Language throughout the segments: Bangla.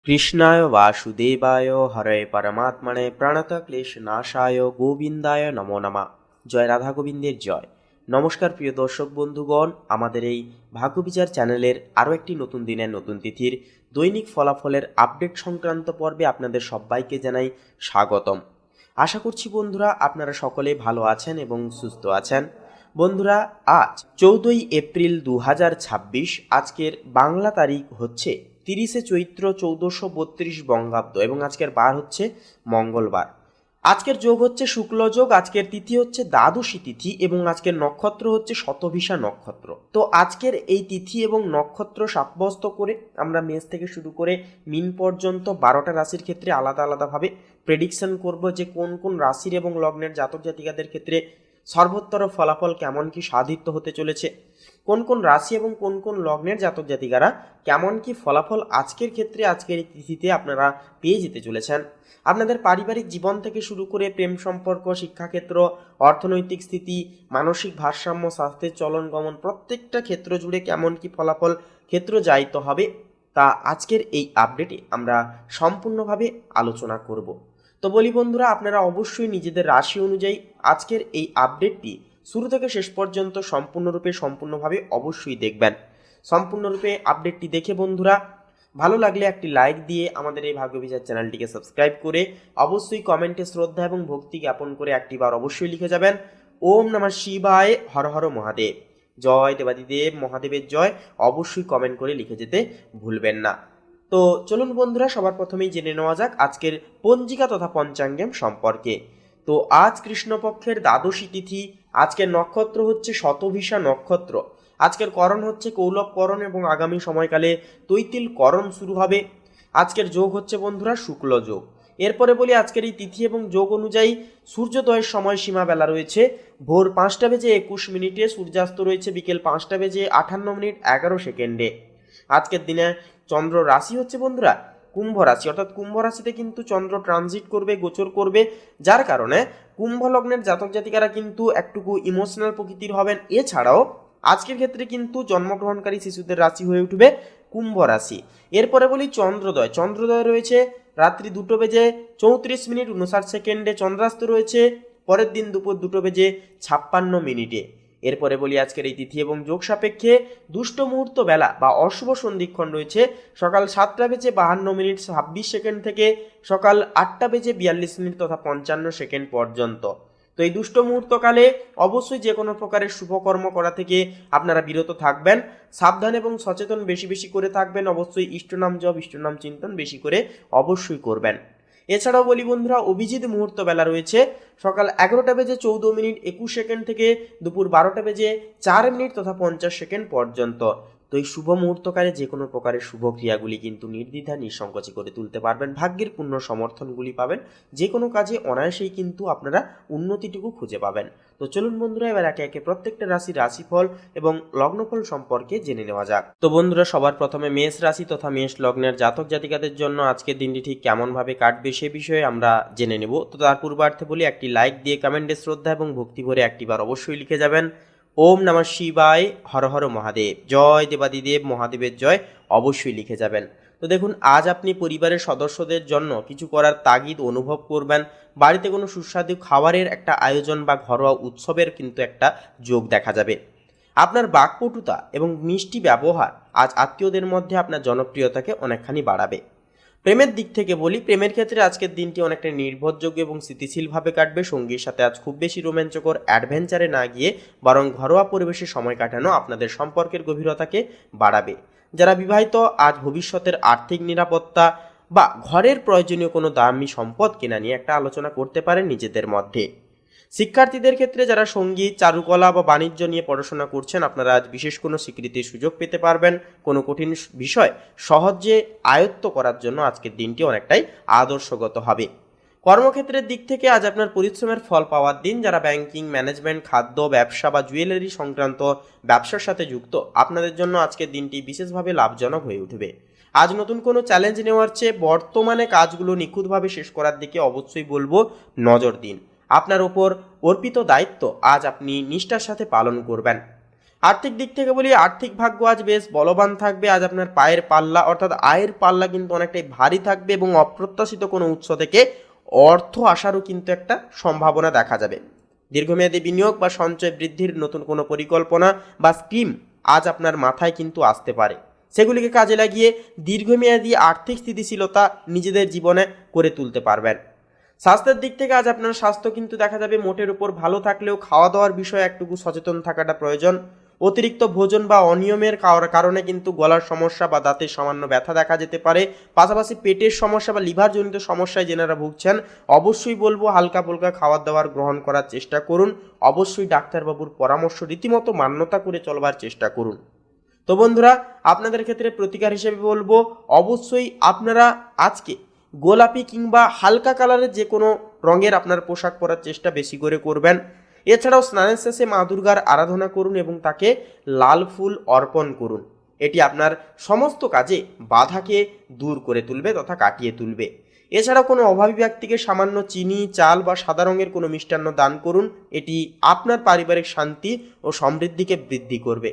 কৃষ্ণায় বাসুদেবায় হরে পরমাত্মনে প্রণতক্লেশনাশায় গোবিন্দায় নমো নমঃ। জয় রাধা গোবিন্দের জয়। নমস্কার প্রিয় দর্শক বন্ধুগণ, আমাদের এই ভাগ্যবিচার চ্যানেলের আরও একটি নতুন দিনের নতুন তিথির দৈনিক ফলাফলের আপডেট সংক্রান্ত পর্বে আপনাদের সবাইকে জানাই স্বাগতম। আশা করছি বন্ধুরা আপনারা সকলে ভালো আছেন এবং সুস্থ আছেন। বন্ধুরা, আজ 14 এপ্রিল 2026, আজকের বাংলা তারিখ হচ্ছে 30 চৈত্র 1432 বঙ্গাব্দ এবং আজকের বার হচ্ছে মঙ্গলবার। আজকের যোগ হচ্ছে শুক্ল যোগ, আজকের তিথি হচ্ছে দ্বাদশী তিথি এবং আজকের নক্ষত্র হচ্ছে শতভিষা নক্ষত্র। তো আজকের এই তিথি এবং নক্ষত্র সাব্যস্ত করে আমরা মেষ থেকে শুরু করে মিন পর্যন্ত 12টা রাশির ক্ষেত্রে আলাদা আলাদাভাবে প্রেডিকশন করব যে কোন কোন রাশির এবং লগ্নের জাতক জাতিকাদের ক্ষেত্রে সর্বোত্তর ফলাফল কেমন কি সাধিত হতে চলেছে, কোন কোন রাশি এবং কোন কোন লগ্নের জাতক জাতিকারা কেমন কি ফলাফল আজকের ক্ষেত্রে আজকের এই তিথিতে আপনারা পেয়ে যেতে চলেছেন। আপনাদের পারিবারিক জীবন থেকে শুরু করে প্রেম সম্পর্ক, শিক্ষাক্ষেত্র, অর্থনৈতিক স্থিতি, মানসিক ভারসাম্য, স্বাস্থ্যের চলন গমন, প্রত্যেকটা ক্ষেত্র জুড়ে কেমন কি ফলাফল ক্ষেত্র জায়িত হবে তা আজকের এই আপডেটে আমরা সম্পূর্ণভাবে আলোচনা করব। তো বলি বন্ধুরা, আপনারা অবশ্যই নিজেদের রাশি অনুযায়ী আজকের এই আপডেটটি শুরু থেকে শেষ পর্যন্ত সম্পূর্ণভাবে অবশ্যই দেখবেন। সম্পূর্ণরূপে আপডেটটি দেখে বন্ধুরা ভালো লাগলে একটি লাইক দিয়ে আমাদের এই ভাগ্যবিচার চ্যানেলটিকে সাবস্ক্রাইব করে অবশ্যই কমেন্টে শ্রদ্ধা এবং ভক্তি জ্ঞাপন করে একটিবার অবশ্যই লিখে যাবেন ওম নমঃ শিবায়, হর হর মহাদেব, জয় দেবাদিদেব মহাদেবের জয়, অবশ্যই কমেন্ট করে লিখে যেতে ভুলবেন না। তো চলুন বন্ধুরা, সবার প্রথমেই জেনে নেওয়া যাক আজকের পঞ্জিকা তথা পঞ্চাঙ্গম সম্পর্কে। তো আজ কৃষ্ণপক্ষের দ্বাদশী তিথি, আজকের নক্ষত্র হচ্ছে শতভিষা নক্ষত্র, আজকের করণ হচ্ছে কৌলব করণ এবং আগামী সময়কালে তৈতিল করণ শুরু হবে। আজকের যোগ হচ্ছে বন্ধুরা শুক্ল যোগ। এরপরে বলি আজকের এই তিথি এবং যোগ অনুযায়ী সূর্যোদয়ের সময়সীমা বেলা রয়েছে ভোর 5:21, সূর্যাস্ত রয়েছে বিকেল 5:58 আজকের দিনে চন্দ্র রাশি হচ্ছে বন্ধুরা কুম্ভ রাশি, অর্থাৎ কুম্ভ রাশিতে কিন্তু চন্দ্র ট্রানজিট করবে, গোচর করবে, যার কারণে কুম্ভ লগ্নের জাতক জাতিকারা কিন্তু একটুকু ইমোশনাল প্রকৃতির হবেন। এছাড়াও আজকের ক্ষেত্রে কিন্তু জন্মগ্রহণকারী শিশুদের রাশি হয়ে উঠবে কুম্ভ রাশি। এরপরে বলি চন্দ্রোদয়। চন্দ্রোদয় রয়েছে রাত্রি 2:34 চন্দ্রাস্ত রয়েছে পরের দিন দুপুর 2:56। এরপরে বলি আজকের এই তিথি এবং যোগ সাপেক্ষে দুষ্ট মুহূর্ত বেলা বা অশুভ সন্ধিক্ষণ রয়েছে সকাল 7:52 থেকে সকাল 8:42 তথা 55 পর্যন্ত। তো এই দুষ্ট মুহূর্তকালে অবশ্যই যে কোনো প্রকারের শুভকর্ম করা থেকে আপনারা বিরত থাকবেন, সাবধান এবং সচেতন বেশি বেশি করে থাকবেন। অবশ্যই ইষ্টনাম জপ, ইষ্টনাম চিন্তন বেশি করে অবশ্যই করবেন। এছাড়াও বলি বন্ধুরা, অভিজিৎ মুহূর্ত বেলা রয়েছে সকাল 11:14 থেকে দুপুর 12:04 তথা 50 পর্যন্ত। তো এই শুভ মুহূর্তকালে যে কোনো প্রকারের শুভ ক্রিয়াগুলি কিন্তু নির্দ্বিধা নিঃসংকোচে করে তুলতে পারবেন, ভাগ্যের পূর্ণ সমর্থনগুলি পাবেন, যে কোনো কাজে অনায়াসেই কিন্তু আপনারা উন্নতিটুকু খুঁজে পাবেন। তো চলুন বন্ধুরা, এবার একে একে প্রত্যেকটা রাশির রাশিফল এবং লগ্নফল সম্পর্কে জেনে নেওয়া যাক। তো বন্ধুরা, সবার প্রথমে মেষ রাশি তথা মেষ লগ্নের জাতক জাতিকাদের জন্য আজকের দিনটি ঠিক কেমনভাবে কাটবে সে বিষয়ে আমরা জেনে নেব। তো তার পূর্বার্থে বলি একটি লাইক দিয়ে কমেন্টে শ্রদ্ধা এবং ভক্তি ভরে একটিবার অবশ্যই লিখে যাবেন ওম নমঃ শিবায়, হর হর মহাদেব, জয় দেবাদিদেব মহাদেবের জয়, অবশ্যই লিখে যাবেন। তো দেখুন, আজ আপনি পরিবারের সদস্যদের জন্য কিছু করার তাগিদ অনুভব করবেন। বাড়িতে কোনো সুস্বাদু খাবারের একটা আয়োজন বা ঘরোয়া উৎসবের কিন্তু একটা যোগ দেখা যাবে। আপনার বাকপটুতা এবং মিষ্টি ব্যবহার আজ আত্মীয়দের মধ্যে আপনার জনপ্রিয়তাকে অনেকখানি বাড়াবে। প্রেমের দিক থেকে বলি, প্রেমের ক্ষেত্রে আজকের দিনটি অনেকটা নির্ভরযোগ্য এবং স্থিতিশীলভাবে কাটবে। সঙ্গীর সাথে আজ খুব বেশি রোমাঞ্চকর অ্যাডভেঞ্চারে না গিয়ে বরং ঘরোয়া পরিবেশে সময় কাটানো আপনাদের সম্পর্কের গভীরতাকে বাড়াবে। যারা বিবাহিত, আজ ভবিষ্যতের আর্থিক নিরাপত্তা বা ঘরের প্রয়োজনীয় কোনো দামি সম্পদ কেনা নিয়ে একটা আলোচনা করতে পারেন নিজেদের মধ্যে। শিক্ষার্থীদের ক্ষেত্রে যারা সঙ্গীত, চারুকলা বা বাণিজ্য নিয়ে পড়াশোনা করছেন, আপনারা আজ বিশেষ কোনো স্বীকৃতির সুযোগ পেতে পারবেন। কোনো কঠিন বিষয় সহজে আয়ত্ত করার জন্য আজকের দিনটি অনেকটাই আদর্শগত হবে। কর্মক্ষেত্রের দিক থেকে আজ আপনার পরিশ্রমের ফল পাওয়ার দিন। যারা ব্যাংকিং, ম্যানেজমেন্ট, খাদ্য ব্যবসা বা জুয়েলারি সংক্রান্ত ব্যবসার সাথে যুক্ত, আপনাদের জন্য আজকের দিনটি বিশেষভাবে লাভজনক হয়ে উঠবে। আজ নতুন কোনো চ্যালেঞ্জ নেওয়ার চেয়ে বর্তমানে কাজগুলো নিখুঁতভাবে শেষ করার দিকে অবশ্যই বলবো নজর দিন। আপনার ওপর অর্পিত দায়িত্ব আজ আপনি নিষ্ঠার সাথে পালন করবেন। আর্থিক দিক থেকে বলি, আর্থিক ভাগ্য আজ বেশ বলবান থাকবে। আজ আপনার পায়ের পাল্লা অর্থাৎ আয়ের পাল্লা কিন্তু অনেকটাই ভারী থাকবে এবং অপ্রত্যাশিত কোনো উৎস থেকে অর্থ আসারও কিন্তু একটা সম্ভাবনা দেখা যাবে। দীর্ঘমেয়াদী বিনিয়োগ বা সঞ্চয় বৃদ্ধির নতুন কোনো পরিকল্পনা বা স্কিম আজ আপনার মাথায় কিন্তু আসতে পারে। সেগুলিকে কাজে লাগিয়ে দীর্ঘমেয়াদী আর্থিক স্থিতিশীলতা নিজেদের জীবনে করে তুলতে পারবেন। স্বাস্থ্যের দিক থেকে আজ আপনার স্বাস্থ্য কিন্তু দেখা যাবে মোটের উপর ভালো থাকলেও খাওয়া দাওয়ার বিষয়ে একটুকু সচেতন থাকাটা প্রয়োজন। অতিরিক্ত ভোজন বা অনিয়মের কারণে কিন্তু গলার সমস্যা বা দাঁতের সামান্য ব্যথা দেখা যেতে পারে। পাশাপাশি পেটের সমস্যা বা লিভারজনিত সমস্যায় যেনারা ভুগছেন, অবশ্যই বলবো হালকা ফুলকা খাবার দাবার গ্রহণ করার চেষ্টা করুন। অবশ্যই ডাক্তারবাবুর পরামর্শ রীতিমতো মান্যতা করে চলবার চেষ্টা করুন। তো বন্ধুরা, আপনাদের ক্ষেত্রে প্রতিকার হিসেবে বলবো অবশ্যই আপনারা আজকে গোলাপি কিংবা হালকা কালারের যে কোনো রঙের আপনার পোশাক পরার চেষ্টা বেশি করে করবেন। এছাড়াও স্নানের শেষে মা দুর্গার আরাধনা করুন এবং তাকে লাল ফুল অর্পণ করুন। এটি আপনার সমস্ত কাজে বাধাকে দূর করে তুলবে তথা কাটিয়ে তুলবে। এছাড়াও কোনো অভাবী ব্যক্তিকে সামান্য চিনি, চাল বা সাদা রঙের কোনো মিষ্টান্ন দান করুন। এটি আপনার পারিবারিক শান্তি ও সমৃদ্ধিকে বৃদ্ধি করবে।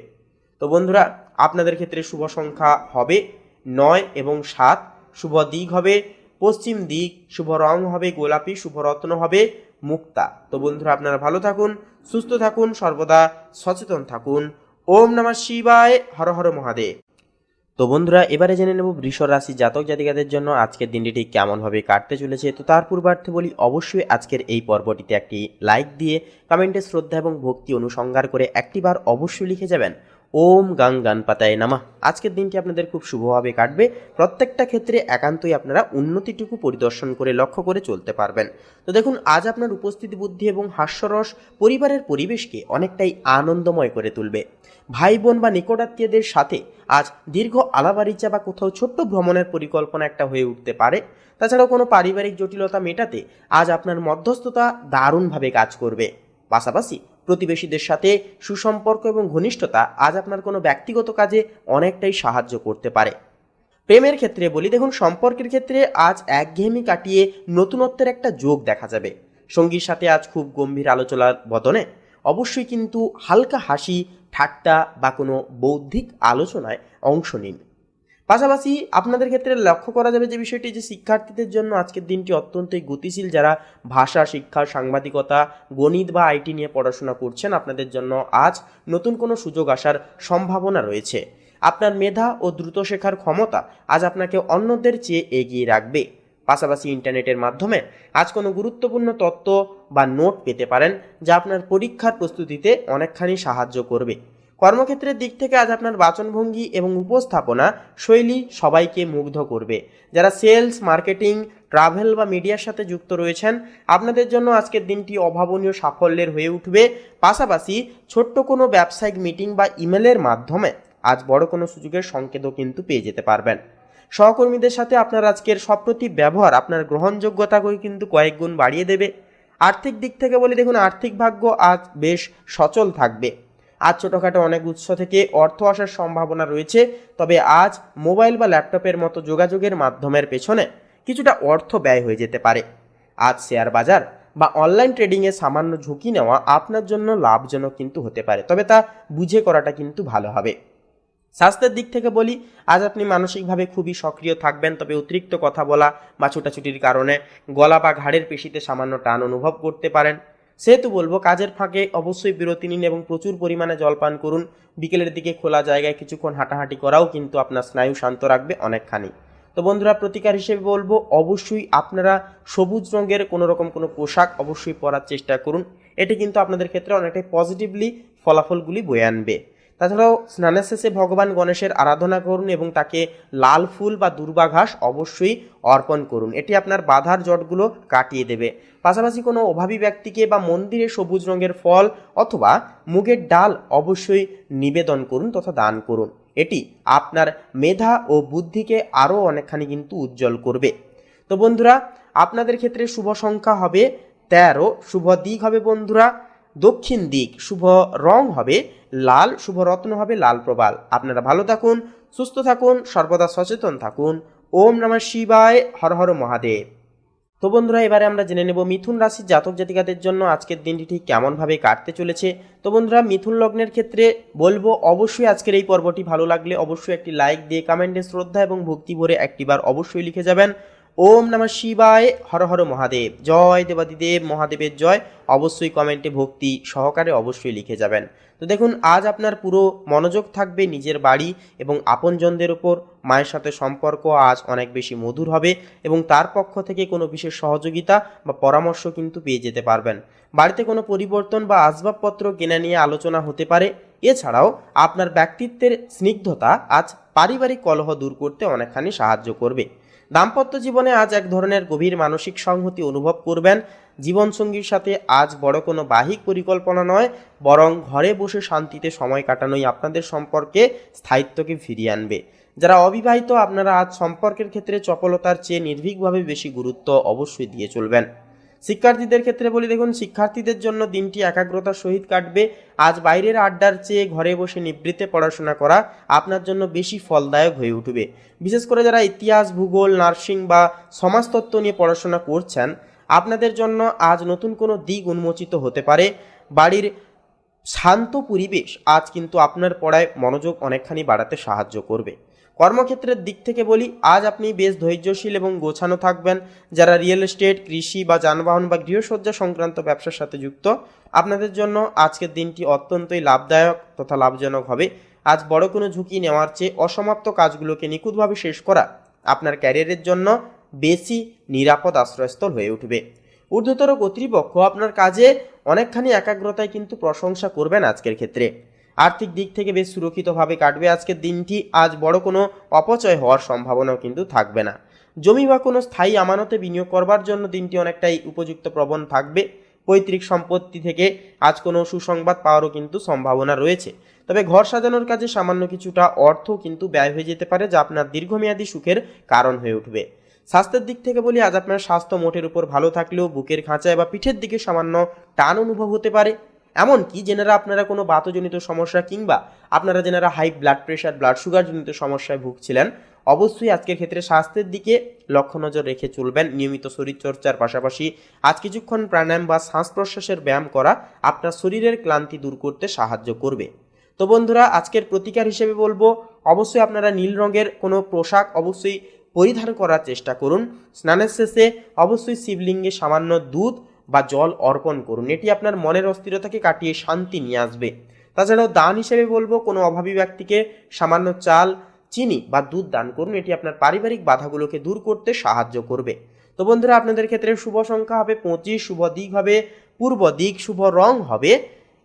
তো বন্ধুরা, আপনাদের ক্ষেত্রে শুভ সংখ্যা হবে 9 এবং 7, শুভ দিক হবে পশ্চিম দিক, শুভ রং হবে গোলাপি, শুভ রত্ন হবে মুক্তা। তো বন্ধুরা, আপনারা ভালো থাকুন, সুস্থ থাকুন, সর্বদা সচেতন থাকুন। ওম নমঃ শিবায়, হর হর মহাদেব। তো বন্ধুরা, এবারে জেনে নেব বৃষ রাশি জাতক জাতিকাদের জন্য আজকের দিনটি ঠিক কেমনভাবে কাটতে চলেছে। তো তার পূর্বার্থে বলি, অবশ্যই আজকের এই পর্বটিতে একটি লাইক দিয়ে কমেন্টে শ্রদ্ধা এবং ভক্তি অনুসংহার করে একটিবার অবশ্যই লিখে যাবেন ওম গাং গানপাতায় নামা। আজকের দিনটি আপনাদের খুব শুভভাবে কাটবে। প্রত্যেকটা ক্ষেত্রে একান্তই আপনারা উন্নতিটুকু পরিদর্শন করে লক্ষ্য করে চলতে পারবেন। তো দেখুন, আজ আপনার উপস্থিতি বুদ্ধি এবং হাস্যরস পরিবারের পরিবেশকে অনেকটাই আনন্দময় করে তুলবে। ভাই বোন বা নিকটাত্মীয়দের সাথে আজ দীর্ঘ আলাপআরিচা বা কোথাও ছোট্ট ভ্রমণের পরিকল্পনা একটা হয়ে উঠতে পারে। তাছাড়াও কোনো পারিবারিক জটিলতা মেটাতে আজ আপনার মধ্যস্থতা দারুণভাবে কাজ করবে। পাশাপাশি প্রতিবেশীদের সাথে সুসম্পর্ক এবং ঘনিষ্ঠতা আজ আপনার কোনো ব্যক্তিগত কাজে অনেকটাই সাহায্য করতে পারে। প্রেমের ক্ষেত্রে বলি, দেখুন সম্পর্কের ক্ষেত্রে আজ একঘেয়েমি কাটিয়ে নতুনত্বের একটা যোগ দেখা যাবে। সঙ্গীর সাথে আজ খুব গম্ভীর আলোচনার বদনে অবশ্যই কিন্তু হালকা হাসি, ঠাট্টা বা কোনো বৌদ্ধিক আলোচনায় অংশ নিন। পাশাপাশি আপনাদের ক্ষেত্রে লক্ষ্য করা যাবে যে বিষয়টি, যে শিক্ষার্থীদের জন্য আজকের দিনটি অত্যন্তই গতিশীল। যারা ভাষা, শিক্ষা, সাংবাদিকতা, গণিত বা আইটি নিয়ে পড়াশোনা করছেন, আপনাদের জন্য আজ নতুন কোনো সুযোগ আসার সম্ভাবনা রয়েছে। আপনার মেধা ও দ্রুত শেখার ক্ষমতা আজ আপনাকে অন্যদের চেয়ে এগিয়ে রাখবে। পাশাপাশি ইন্টারনেটের মাধ্যমে আজ কোনো গুরুত্বপূর্ণ তথ্য বা নোট পেতে পারেন, যা আপনার পরীক্ষার প্রস্তুতিতে অনেকখানি সাহায্য করবে। কর্মক্ষেত্রের দিক থেকে আজ আপনার বাচনভঙ্গি এবং উপস্থাপনা শৈলী সবাইকে মুগ্ধ করবে। যারা সেলস, মার্কেটিং, ট্রাভেল বা মিডিয়ার সাথে যুক্ত রয়েছেন, আপনাদের জন্য আজকের দিনটি অভাবনীয় সাফল্যের হয়ে উঠবে। পাশাপাশি ছোট্ট কোনো ব্যবসায়িক মিটিং বা ইমেলের মাধ্যমে আজ বড় কোনো সুযোগের সংকেতও কিন্তু পেয়ে যেতে পারবেন। সহকর্মীদের সাথে আপনার আজকের সপ্রতি ব্যবহার আপনার গ্রহণযোগ্যতাকে কিন্তু কয়েক গুণ বাড়িয়ে দেবে। আর্থিক দিক থেকে বলে, দেখুন আর্থিক ভাগ্য আজ বেশ সচল থাকবে। আজ ছোটোখাটো অনেক উৎস থেকে অর্থ আসার সম্ভাবনা রয়েছে। তবে আজ মোবাইল বা ল্যাপটপের মতো যোগাযোগের মাধ্যমের পেছনে কিছুটা অর্থ ব্যয় হয়ে যেতে পারে। আজ শেয়ার বাজার বা অনলাইন ট্রেডিংয়ে সামান্য ঝুঁকি নেওয়া আপনার জন্য লাভজনক কিন্তু হতে পারে, তবে তা বুঝে করাটা কিন্তু ভালো হবে। স্বাস্থ্যের দিক থেকে বলি, আজ আপনি মানসিকভাবে খুবই সক্রিয় থাকবেন। তবে অতিরিক্ত কথা বলা বা ছোটাছুটির কারণে গলা বা ঘাড়ের পেশিতে সামান্য টান অনুভব করতে পারেন। সেহেতু বলবো, কাজের ফাঁকে অবশ্যই বিরতি নিন এবং প্রচুর পরিমাণে জল পান করুন। বিকেলের দিকে খোলা জায়গায় কিছুক্ষণ হাঁটাহাঁটি করাও কিন্তু আপনার স্নায়ু শান্ত রাখবে অনেকখানি। তো বন্ধুরা, প্রতিকার হিসেবে বলবো অবশ্যই আপনারা সবুজ রঙের কোনো রকম কোনো পোশাক অবশ্যই পরার চেষ্টা করুন। এটি কিন্তু আপনাদের ক্ষেত্রে অনেকটাই পজিটিভলি ফলাফলগুলি বয়ে আনবে। তাছাড়াও স্নানের শেষে ভগবান গণেশের আরাধনা করুন এবং তাকে লাল ফুল বা দুর্বা ঘাস অবশ্যই অর্পণ করুন। এটি আপনার বাধার জটগুলো কাটিয়ে দেবে। পাশাপাশি কোনো অভাবী ব্যক্তিকে বা মন্দিরে সবুজ রঙের ফল অথবা মুগের ডাল অবশ্যই নিবেদন করুন তথা দান করুন। এটি আপনার মেধা ও বুদ্ধিকে আরও অনেকখানি কিন্তু উজ্জ্বল করবে। তো বন্ধুরা, আপনাদের ক্ষেত্রে শুভ সংখ্যা হবে 13, শুভ দিক হবে বন্ধুরা দক্ষিণ দিক, শুভ রং হবে লাল, শুভ রত্ন হবে লাল প্রবাল। আপনারা ভালো থাকুন, সুস্থ থাকুন, সর্বদা সচেতন থাকুন। ওম নমঃ শিবায়, হর হর মহাদেব। তো বন্ধুরা, এবারে আমরা জেনে নেব মিথুন রাশির জাতক জাতিকাদের জন্য আজকের দিনটি ঠিক কেমনভাবে কাটতে চলেছে। তো বন্ধুরা, মিথুন লগ্নের ক্ষেত্রে বলবো অবশ্যই আজকের এই পর্বটি ভালো লাগলে অবশ্যই একটি লাইক দিয়ে কমেন্টে শ্রদ্ধা এবং ভক্তি ভরে একটিবার অবশ্যই লিখে যাবেন ওম নমঃ শিবায়, হর হর মহাদেব, জয় দেবাদিদেব মহাদেবের জয়। অবশ্যই কমেন্টে ভক্তি সহকারে অবশ্যই লিখে যাবেন। তো দেখুন, আজ আপনার পুরো মনোযোগ থাকবে নিজের বাড়ি এবং আপনজনদের উপর। মায়ের সাথে সম্পর্ক আজ অনেক বেশি মধুর হবে এবং তার পক্ষ থেকে কোনো বিশেষ সহযোগিতা বা পরামর্শ কিন্তু পেয়ে যেতে পারবেন। বাড়িতে কোনো পরিবর্তন বা আসবাবপত্র কেনা নিয়ে আলোচনা হতে পারে। এছাড়াও আপনার ব্যক্তিত্বের স্নিগ্ধতা আজ পারিবারিক কলহ দূর করতে অনেকখানি সাহায্য করবে। দাম্পত্য জীবনে আজ এক ধরনের গভীর মানসিক সংহতি অনুভব করবেন। জীবনসঙ্গীর সাথে আজ বড় কোনো বাহিক পরিকল্পনা নয়, বরং ঘরে বসে শান্তিতে সময় কাটানোই আপনাদের সম্পর্কে স্থায়িত্বকে ফিরিয়ে আনবে। যারা অবিবাহিত, আপনারা আজ সম্পর্কের ক্ষেত্রে চপলতার চেয়ে নির্ভীকভাবে বেশি গুরুত্ব অবশ্যই দিয়ে চলবেন। শিক্ষার্থীদের ক্ষেত্রে বলি, দেখুন শিক্ষার্থীদের জন্য দিনটি একাগ্রতার সহিত কাটবে। আজ বাইরের আড্ডার চেয়ে ঘরে বসে নিবৃত্তে পড়াশোনা করা আপনার জন্য বেশি ফলদায়ক হয়ে উঠবে। বিশেষ করে যারা ইতিহাস, ভূগোল, নার্সিং বা সমাজতত্ত্ব নিয়ে পড়াশোনা করছেন, আপনাদের জন্য আজ নতুন কোনো দিক উন্মোচিত হতে পারে। বাড়ির শান্ত পরিবেশ আজ কিন্তু আপনার পড়ায় মনোযোগ অনেকখানি বাড়াতে সাহায্য করবে। কর্মক্ষেত্রের দিক থেকে বলি, আজ আপনি বেশ ধৈর্যশীল এবং গোছানো থাকবেন। যারা রিয়েল এস্টেট, কৃষি বা যানবাহন বা গৃহসজ্জা সংক্রান্ত ব্যবসার সাথে যুক্ত, আপনাদের জন্য আজকের দিনটি অত্যন্তই লাভদায়ক তথা লাভজনক হবে। আজ বড় কোনো ঝুঁকি নেওয়ার চেয়ে অসমাপ্ত কাজগুলোকে নিখুঁতভাবে শেষ করা আপনার ক্যারিয়ারের জন্য বেশি নিরাপদ আশ্রয়স্থল হয়ে উঠবে। ঊর্ধ্বতর কর্তৃপক্ষ আপনার কাজে অনেকখানি একাগ্রতায় কিন্তু প্রশংসা করবেন আজকের ক্ষেত্রে। আর্থিক দিক থেকে বেশ সুরক্ষিতভাবে কাটবে আজকের দিনটি। আজ বড় কোনো অপচয় হওয়ার সম্ভাবনাও কিন্তু থাকবে না। জমি বা কোনো স্থায়ী আমানতে বিনিয়োগ করবার জন্য দিনটি অনেকটাই উপযুক্ত প্রবণ থাকবে। পৈতৃক সম্পত্তি থেকে আজ কোনো সুসংবাদ পাওয়ারও কিন্তু সম্ভাবনা রয়েছে। তবে ঘর সাজানোর কাজে সামান্য কিছুটা অর্থ কিন্তু ব্যয় হয়ে যেতে পারে, যা আপনার দীর্ঘমেয়াদী সুখের কারণ হয়ে উঠবে। স্বাস্থ্যের দিক থেকে বলি, আজ আপনার স্বাস্থ্য মোটের উপর ভালো থাকলেও বুকের খাঁচায় বা পিঠের দিকে সামান্য টান অনুভব হতে পারে। এমনকি যেনারা আপনারা কোনো বাতজনিত সমস্যা কিংবা আপনারা যেনারা high blood pressure, blood sugar জনিত সমস্যায় ভুগছিলেন, অবশ্যই আজকের ক্ষেত্রে স্বাস্থ্যের দিকে লক্ষ্য নজর রেখে চলবেন। নিয়মিত শরীরচর্চার পাশাপাশি আজ কিছুক্ষণ প্রাণায়াম বা শ্বাস প্রশ্বাসের ব্যায়াম করা আপনার শরীরের ক্লান্তি দূর করতে সাহায্য করবে। তো বন্ধুরা, আজকের প্রতিকার হিসেবে বলবো অবশ্যই আপনারা নীল রঙের কোনো পোশাক অবশ্যই পরিধান করার চেষ্টা করুন। স্নানের শেষে অবশ্যই শিবলিঙ্গে সামান্য দুধ বা জল অর্পণ করুন। এটি আপনার মনের অস্থিরতাকে কাটিয়ে শান্তি নিয়ে আসবে। তাছাড়াও দান হিসেবে বলবো কোনো অভাবী ব্যক্তিকে সামান্য চাল, চিনি বা দুধ দান করুন। এটি আপনার পারিবারিক বাধাগুলোকে দূর করতে সাহায্য করবে। তো বন্ধুরা, আপনাদের ক্ষেত্রে শুভ সংখ্যা হবে 25, শুভ দিক হবে পূর্ব দিক, শুভ রং হবে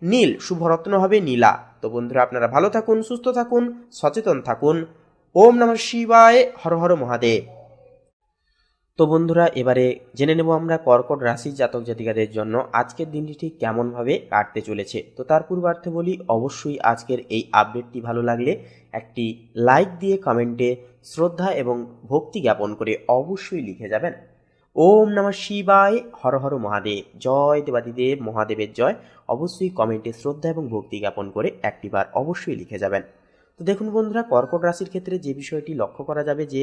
নীল, শুভ রত্ন হবে নীলা। তো বন্ধুরা, আপনারা ভালো থাকুন, সুস্থ থাকুন, সচেতন থাকুন। ওম নমঃ শিবায়, হর হর মহাদেব। তো বন্ধুরা, এবারে জেনে নেব আমরা কর্কট রাশির জাতক জাতিকাদের জন্য আজকের দিনটি ঠিক কেমনভাবে কাটতে চলেছে। তো তার পূর্বার্থে বলি, অবশ্যই আজকের এই আপডেটটি ভালো লাগলে একটি লাইক দিয়ে কমেন্টে শ্রদ্ধা এবং ভক্তি জ্ঞাপন করে অবশ্যই লিখে যাবেন ওম নমঃ শিবায়, হর হর মহাদেব, জয় দেবাদিদেব মহাদেবের জয়। অবশ্যই কমেন্টে শ্রদ্ধা এবং ভক্তি জ্ঞাপন করে একটিবার অবশ্যই লিখে যাবেন। তো দেখুন বন্ধুরা, কর্কট রাশির ক্ষেত্রে যে বিষয়টি লক্ষ্য করা যাবে যে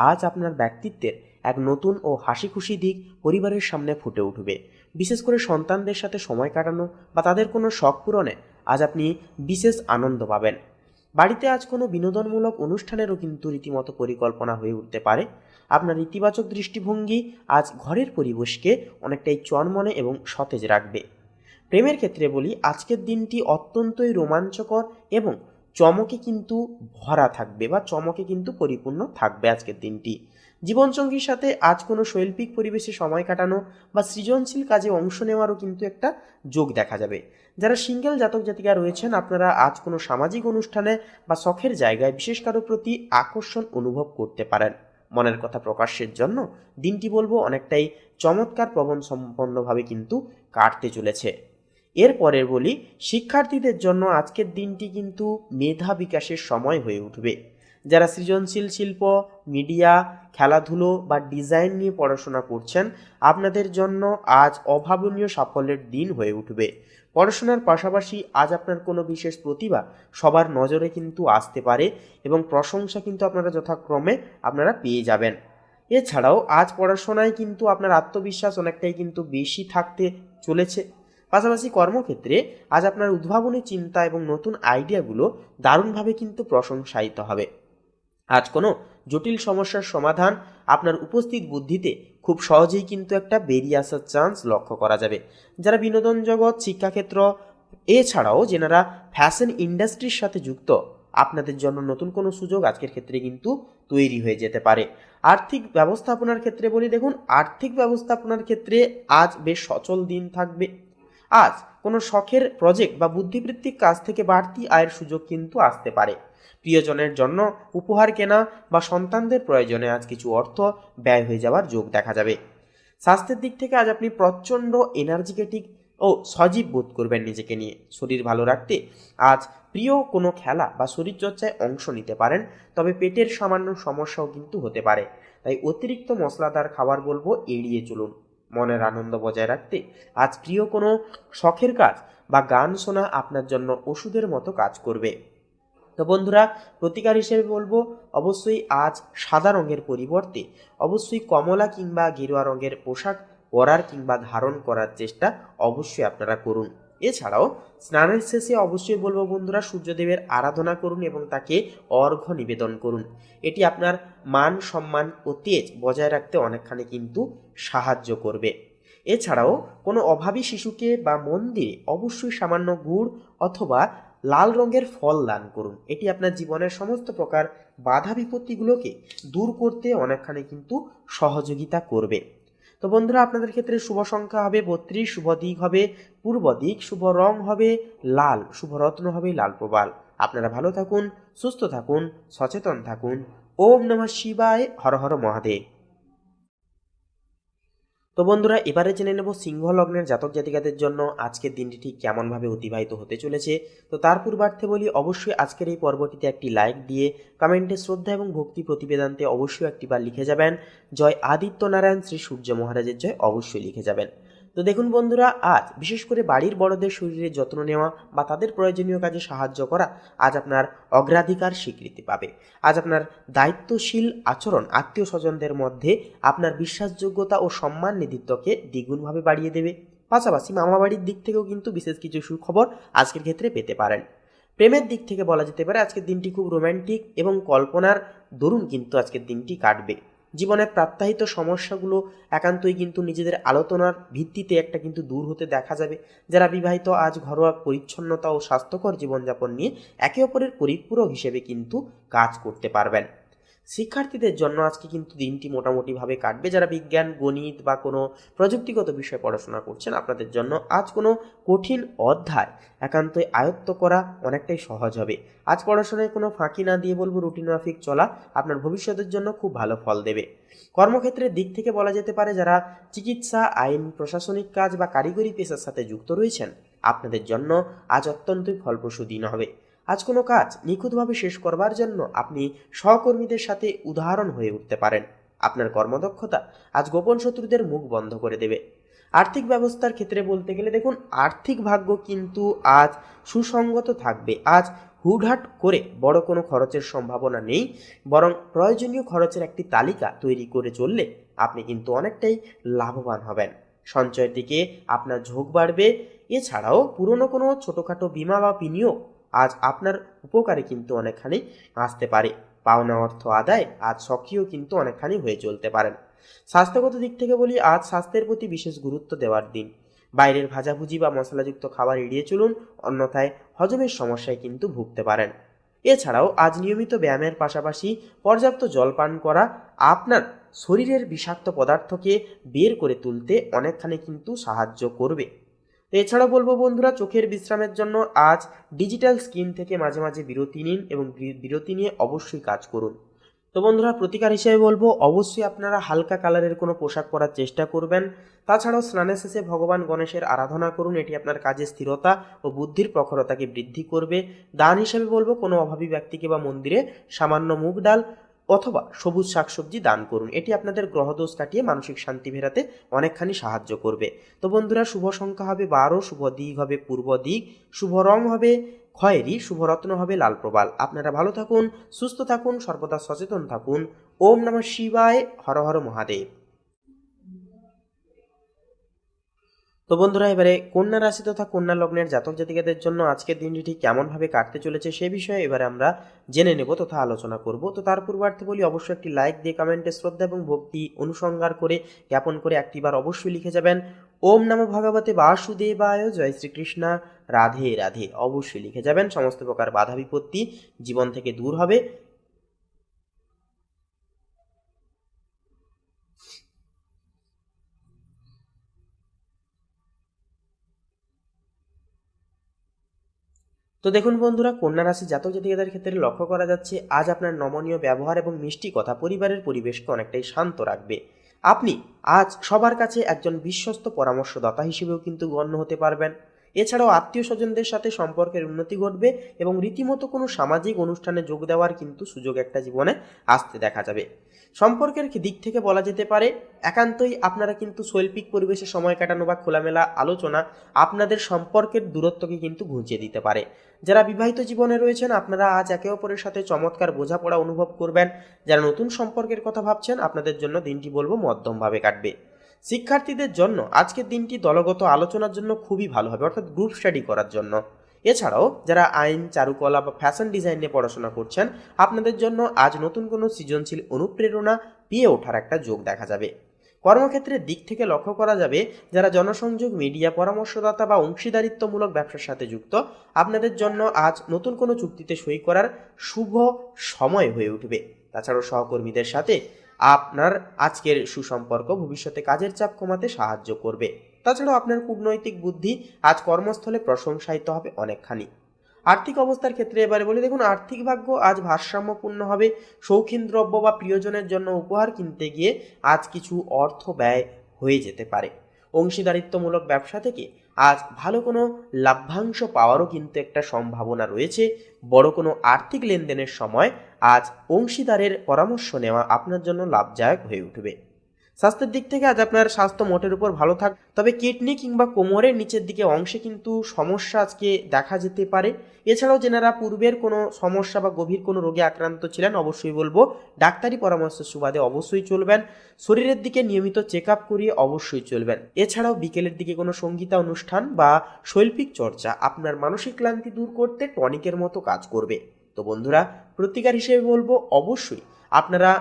আজ আপনার ব্যক্তিত্বের এক নতুন ও হাসি খুশি দিক পরিবারের সামনে ফুটে উঠবে। বিশেষ করে সন্তানদের সাথে সময় কাটানো বা তাদের কোনো শখ পূরণে আজ আপনি বিশেষ আনন্দ পাবেন। বাড়িতে আজ কোনো বিনোদনমূলক অনুষ্ঠানেরও কিন্তু রীতিমতো পরিকল্পনা হয়ে উঠতে পারে। আপনার ইতিবাচক দৃষ্টিভঙ্গি আজ ঘরের পরিবেশকে অনেকটাই চনমনে এবং সতেজ রাখবে। প্রেমের ক্ষেত্রে বলি, আজকের দিনটি অত্যন্তই রোমাঞ্চকর এবং চমকে কিন্তু ভরা থাকবে বা চমকে কিন্তু পরিপূর্ণ থাকবে আজকের দিনটি। জীবনসঙ্গীর সাথে আজ কোনো শৈল্পিক পরিবেশে সময় কাটানো বা সৃজনশীল কাজে অংশ নেওয়ারও কিন্তু একটা যোগ দেখা যাবে। যারা সিঙ্গেল জাতক জাতিকা রয়েছেন, আপনারা আজ কোনো সামাজিক অনুষ্ঠানে বা শখের জায়গায় বিশেষ কারো প্রতি আকর্ষণ অনুভব করতে পারেন। মনের কথা প্রকাশের জন্য দিনটি বলবো অনেকটাই চমৎকার প্রবণ সম্পন্নভাবে কিন্তু কাটতে চলেছে। এরপরের বলি, শিক্ষার্থীদের জন্য আজকের দিনটি কিন্তু মেধা বিকাশের সময় হয়ে উঠবে। যারা সৃজনশীল শিল্প, মিডিয়া, খেলাধুলো বা ডিজাইন নিয়ে পড়াশোনা করছেন, আপনাদের জন্য আজ অভাবনীয় সাফল্যের দিন হয়ে উঠবে। পড়াশোনার পাশাপাশি আজ আপনার কোনো বিশেষ প্রতিভা সবার নজরে কিন্তু আসতে পারে এবং প্রশংসা কিন্তু আপনারা যথাক্রমে পেয়ে যাবেন। এছাড়াও আজ পড়াশোনায় কিন্তু আপনার আত্মবিশ্বাস অনেকটাই কিন্তু বেশি থাকতে চলেছে। পাশাপাশি কর্মক্ষেত্রে আজ আপনার উদ্ভাবনী চিন্তা এবং নতুন আইডিয়াগুলো দারুণভাবে কিন্তু প্রশংসায়িত হবে। আজ কোনো জটিল সমস্যার সমাধান আপনার উপস্থিত বুদ্ধিতে খুব সহজেই কিন্তু একটা বেরিয়ে আসার চান্স লক্ষ্য করা যাবে। যারা বিনোদন জগৎ, শিক্ষাক্ষেত্র এছাড়াও যেনারা ফ্যাশন ইন্ডাস্ট্রির সাথে যুক্ত, আপনাদের জন্য নতুন কোনো সুযোগ আজকের ক্ষেত্রে কিন্তু তৈরি হয়ে যেতে পারে। আর্থিক ব্যবস্থাপনার ক্ষেত্রে বলি, দেখুন আর্থিক ব্যবস্থাপনার ক্ষেত্রে আজ বেশ সচল দিন থাকবে। আজ কোনো শখের প্রজেক্ট বা বুদ্ধিবৃত্তিক কাজ থেকে বাড়তি আয়ের সুযোগ কিন্তু আসতে পারে। প্রিয়জনের জন্য উপহার কেনা বা সন্তানদের প্রয়োজনে আজ কিছু অর্থ ব্যয় হয়ে যাওয়ার যোগ দেখা যাবে। স্বাস্থ্যের দিক থেকে আজ আপনি প্রচণ্ড এনার্জেটিক ও সজীব বোধ করবেন নিজেকে নিয়ে। শরীর ভালো রাখতে আজ প্রিয় কোনো খেলা বা শরীরচর্চায় অংশ নিতে পারেন, তবে পেটের সামান্য সমস্যাও কিন্তু হতে পারে। তাই অতিরিক্ত মশলাদার খাবার বলবো এড়িয়ে চলুন। মনের আনন্দ বজায় রাখতে আজ প্রিয় কোনো শখের কাজ বা গান শোনা আপনার জন্য ওষুধের মতো কাজ করবে। তো বন্ধুরা, প্রতিকার হিসেবে বলবো অবশ্যই আজ সাদা রঙের পরিবর্তে অবশ্যই কমলা কিংবা গেরুয়া রঙের পোশাক পরার কিংবা ধারণ করার চেষ্টা অবশ্যই আপনারা করুন। এছাড়াও স্নানের শেষে অবশ্যই বলবো বন্ধুরা, সূর্যদেবের আরাধনা করুন এবং তাকে অর্ঘ্য নিবেদন করুন। এটি আপনার মান সম্মান ও তেজ বজায় রাখতে অনেকখানি কিন্তু সাহায্য করবে। এছাড়াও কোনো অভাবী শিশুকে বা মন্দিরে অবশ্যই সামান্য গুড় অথবা লাল রঙের ফল দান করুন। এটি আপনার জীবনের সমস্ত প্রকার বাধা বিপত্তিগুলোকে দূর করতে অনেকখানি কিন্তু সহযোগিতা করবে। তো বন্ধুরা, আপনাদের ক্ষেত্রে শুভ সংখ্যা হবে 32, শুভ দিক হবে পূর্ব দিক, শুভ রং হবে লাল, শুভ রত্ন হবে লাল প্রবাল। আপনারা ভালো থাকুন, সুস্থ থাকুন, সচেতন থাকুন। ওম নমঃ শিবায়, হর হর মহাদেব। তো বন্ধুরা, এবারে জেনে নেব সিংহ লগ্নের জাতক জাতিকাদের জন্য আজকের দিনটি ঠিক কেমনভাবে অতিবাহিত হতে চলেছে। তো তার পূর্বার্থে বলি, অবশ্যই আজকের এই পর্বটিতে একটি লাইক দিয়ে কমেন্টে শ্রদ্ধা এবং ভক্তি প্রতিবেদনতে অবশ্যই একটিবার লিখে যাবেন জয় আদিত্য নারায়ণ শ্রী সূর্য মহারাজের জয়, অবশ্যই লিখে যাবেন। তো দেখুন বন্ধুরা, আজ বিশেষ করে বাড়ির বড়দের শরীরের যত্ন নেওয়া বা তাদের প্রয়োজনীয় কাজে সাহায্য করা আজ আপনার অগ্রাধিকার স্বীকৃতি পাবে। আজ আপনার দায়িত্বশীল আচরণ আত্মীয় স্বজনদের মধ্যে আপনার বিশ্বাসযোগ্যতা ও সম্মান নেতৃত্বকে দ্বিগুণভাবে বাড়িয়ে দেবে। পাশাপাশি মামাবাড়ির দিক থেকেও কিন্তু বিশেষ কিছু সুখবর আজকের ক্ষেত্রে পেতে পারেন। প্রেমের দিক থেকে বলা যেতে পারে আজকের দিনটি খুব রোম্যান্টিক এবং কল্পনার দরুন কিন্তু আজকের দিনটি কাটবে। জীবনের প্রাত্যহিত সমস্যাগুলো একান্তই কিন্তু নিজেদের আলোচনার ভিত্তিতে একটা কিন্তু দূর হতে দেখা যাবে। যারা বিবাহিত আজ ঘরোয়া পরিচ্ছন্নতা ও স্বাস্থ্যকর জীবনযাপন নিয়ে একে অপরের পরিপূরক হিসেবে কিন্তু কাজ করতে পারবেন। শিক্ষার্থীদের জন্য আজকে কিন্তু দিনটি মোটামুটিভাবে কাটবে। যারা বিজ্ঞান, গণিত বা কোনো প্রযুক্তিগত বিষয়ে পড়াশোনা করছেন, আপনাদের জন্য আজ কোনো কঠিন অধ্যায় একান্তই আয়ত্ত করা অনেকটাই সহজ হবে। আজ পড়াশোনায় কোনো ফাঁকি না দিয়ে বলবো রুটিন মাফিক চলা আপনার ভবিষ্যতের জন্য খুব ভালো ফল দেবে। কর্মক্ষেত্রের দিক থেকে বলা যেতে পারে যারা চিকিৎসা, আইন, প্রশাসনিক কাজ বা কারিগরি পেশার সাথে যুক্ত রয়েছেন, আপনাদের জন্য আজ অত্যন্তই ফলপ্রসূ দিন হবে। আজ কোনো কাজ নিখুঁতভাবে শেষ করবার জন্য আপনি সহকর্মীদের সাথে উদাহরণ হয়ে উঠতে পারেন। আপনার কর্মদক্ষতা আজ গোপন শত্রুদের মুখ বন্ধ করে দেবে। আর্থিক ব্যবস্থার ক্ষেত্রে বলতে গেলে দেখুন আর্থিক ভাগ্য কিন্তু আজ সুসংগত থাকবে। আজ হুটহাট করে বড় কোনো খরচের সম্ভাবনা নেই, বরং প্রয়োজনীয় খরচের একটি তালিকা তৈরি করে চললে আপনি কিন্তু অনেকটাই লাভবান হবেন। সঞ্চয়ের দিকে আপনার ঝোঁক বাড়বে। এছাড়াও পুরনো কোনো ছোটোখাটো বীমা বা বিনিয়োগ আজ আপনার উপকারে কিন্তু অনেকখানি আসতে পারে। পাওনা অর্থ আদায় আজ সক্রিয় কিন্তু অনেকখানি হয়ে চলতে পারেন। স্বাস্থ্যগত দিক থেকে বলি, আজ স্বাস্থ্যের প্রতি বিশেষ গুরুত্ব দেওয়ার দিন। বাইরের ভাজাভুজি বা মশলাযুক্ত খাবার এড়িয়ে চলুন, অন্যথায় হজমের সমস্যায় কিন্তু ভুগতে পারেন। এছাড়াও আজ নিয়মিত ব্যায়ামের পাশাপাশি পর্যাপ্ত জল পান করা আপনার শরীরের বিষাক্ত পদার্থকে বের করে তুলতে অনেকখানি কিন্তু সাহায্য করবে। এছাড়াও বলবো বন্ধুরা, চোখের বিশ্রামের জন্য আজ ডিজিটাল স্ক্রিন থেকে মাঝে মাঝে বিরতি নিন এবং বিরতি নিয়ে অবশ্যই কাজ করুন। তো বন্ধুরা, প্রতিকার হিসেবে বলবো অবশ্যই আপনারা হালকা কালারের কোনো পোশাক পরার চেষ্টা করবেন। তাছাড়াও স্নানের শেষে ভগবান গণেশের আরাধনা করুন, এটি আপনার কাজে স্থিরতা ও বুদ্ধির প্রখরতাকে বৃদ্ধি করবে। দান হিসেবে বলবো কোনো অভাবী ব্যক্তিকে বা মন্দিরে সামান্য মুগ ডাল অথবা সবুজ শাকসবজি দান করুন, এটি আপনাদের গ্রহদোষ কাটিয়ে মানসিক শান্তি ফেরাতে অনেকখানি সাহায্য করবে। তো বন্ধুরা, শুভ সংখ্যা হবে 12, শুভ দিক হবে পূর্ব দিক, শুভ রং হবে খয়েরি, শুভরত্ন হবে লাল প্রবাল। আপনারা ভালো থাকুন, সুস্থ থাকুন, সর্বদা সচেতন থাকুন। ওম নমঃ শিবায়, হর হর মহাদেব। তো বন্ধুরা, এবারে কন্যা রাশি তথা কন্যা লগ্নের জাতক জাতিকাদের জন্য আজকের দিনটি ঠিক কেমনভাবে কাটতে চলেছে সে বিষয়ে এবারে আমরা জেনে নেব তথা আলোচনা করব। তো তার পূর্বার্থে বলি, অবশ্যই একটি লাইক দিয়ে কমেন্টে শ্রদ্ধা এবং ভক্তি অনুসঙ্গার করে জ্ঞাপন করে একটিবার অবশ্যই লিখে যাবেন ওম নমঃ ভগবতে বাসুদেবায়, জয় শ্রীকৃষ্ণ, রাধে রাধে। অবশ্যই লিখে যাবেন, সমস্ত প্রকার বাধা বিপত্তি জীবন থেকে দূর হবে। তো দেখুন বন্ধুরা, কন্যা রাশি জাতক জাতিকাদের ক্ষেত্রে লক্ষ্য করা যাচ্ছে আজ আপনার নমনীয় ব্যবহার এবং মিষ্টি কথা পরিবারের পরিবেশকে অনেকটাই শান্ত রাখবে। আপনি আজ সবার কাছে একজন বিশ্বস্ত পরামর্শদাতা হিসেবেও কিন্তু গণ্য হতে পারবেন। এছাড়াও আত্মীয় স্বজনদের সাথে সম্পর্কের উন্নতি ঘটবে এবং রীতিমতো কোনো সামাজিক অনুষ্ঠানে যোগ দেওয়ার কিন্তু সুযোগ একটা জীবনে আসতে দেখা যাবে। সম্পর্কের দিক থেকে বলা যেতে পারে একান্তই আপনারা কিন্তু শৈল্পিক পরিবেশে সময় কাটানো বা খোলামেলা আলোচনা আপনাদের সম্পর্কের দূরত্বকে কিন্তু ঘুচিয়ে দিতে পারে। যারা বিবাহিত জীবনে রয়েছেন আপনারা আজ একে অপরের সাথে চমৎকার বোঝাপড়া অনুভব করবেন। যারা নতুন সম্পর্কের কথা ভাবছেন আপনাদের জন্য দিনটি বলবো মধ্যমভাবে কাটবে। শিক্ষার্থীদের জন্য আজকের দিনটি দলগত আলোচনার জন্য খুবই ভালো হবে, অর্থাৎ গ্রুপ স্টাডি করার জন্য। এছাড়াও যারা আইন, চারুকলা বা ফ্যাশন ডিজাইন নিয়ে পড়াশোনা করছেন আপনাদের জন্য আজ নতুন কোনো সৃজনশীল অনুপ্রেরণা পেয়ে ওঠার একটা যোগ দেখা যাবে। কর্মক্ষেত্রের দিক থেকে লক্ষ্য করা যাবে যারা জনসংযোগ, মিডিয়া, পরামর্শদাতা বা অংশীদারিত্বমূলক ব্যবসার সাথে যুক্ত আপনাদের জন্য আজ নতুন কোনো চুক্তিতে সই করার শুভ সময় হয়ে উঠবে। তাছাড়াও সহকর্মীদের সাথে আপনার আজকের সুসম্পর্ক ভবিষ্যতে কাজের চাপ কমাতে সাহায্য করবে। তাছাড়াও আপনার কূটনৈতিক বুদ্ধি আজ কর্মস্থলে প্রশংসায়িত হবে অনেকখানি। আর্থিক অবস্থার ক্ষেত্রে এবারে বলি, দেখুন আর্থিক ভাগ্য আজ ভারসাম্যপূর্ণ হবে। শৌখিন দ্রব্য বা প্রিয়জনের জন্য উপহার কিনতে গিয়ে আজ কিছু অর্থ ব্যয় হয়ে যেতে পারে। অংশীদারিত্বমূলক ব্যবসা থেকে আজ ভালো কোনো লাভ্যাংশ পাওয়ারও কিন্তু একটা সম্ভাবনা রয়েছে। বড় কোনো আর্থিক লেনদেনের সময় আজ অংশীদারের পরামর্শ নেওয়া আপনার জন্য লাভদায়ক হয়ে উঠবে। স্বাস্থ্যের দিক থেকে আজ আপনার স্বাস্থ্য মোটের উপর ভালো থাকবে, তবে কিডনি কিংবা কোমরের নিচের দিকে অংশে কিন্তু সমস্যা আজকে দেখা যেতে পারে। এছাড়াও যেনারা পূর্বের কোনো সমস্যা বা গভীর কোনো রোগে আক্রান্ত ছিলেন অবশ্যই বলবো ডাক্তারি পরামর্শের সুবাদে অবশ্যই চলবেন। শরীরের দিকে নিয়মিত চেক আপ করিয়ে অবশ্যই চলবেন। এছাড়াও বিকেলের দিকে কোনো সঙ্গীতা অনুষ্ঠান বা শৈল্পিক চর্চা আপনার মানসিক ক্লান্তি দূর করতে টনিকের মতো কাজ করবে। তো বন্ধুরা, প্রতিকার হিসেবে বলবো অবশ্যই আপনারা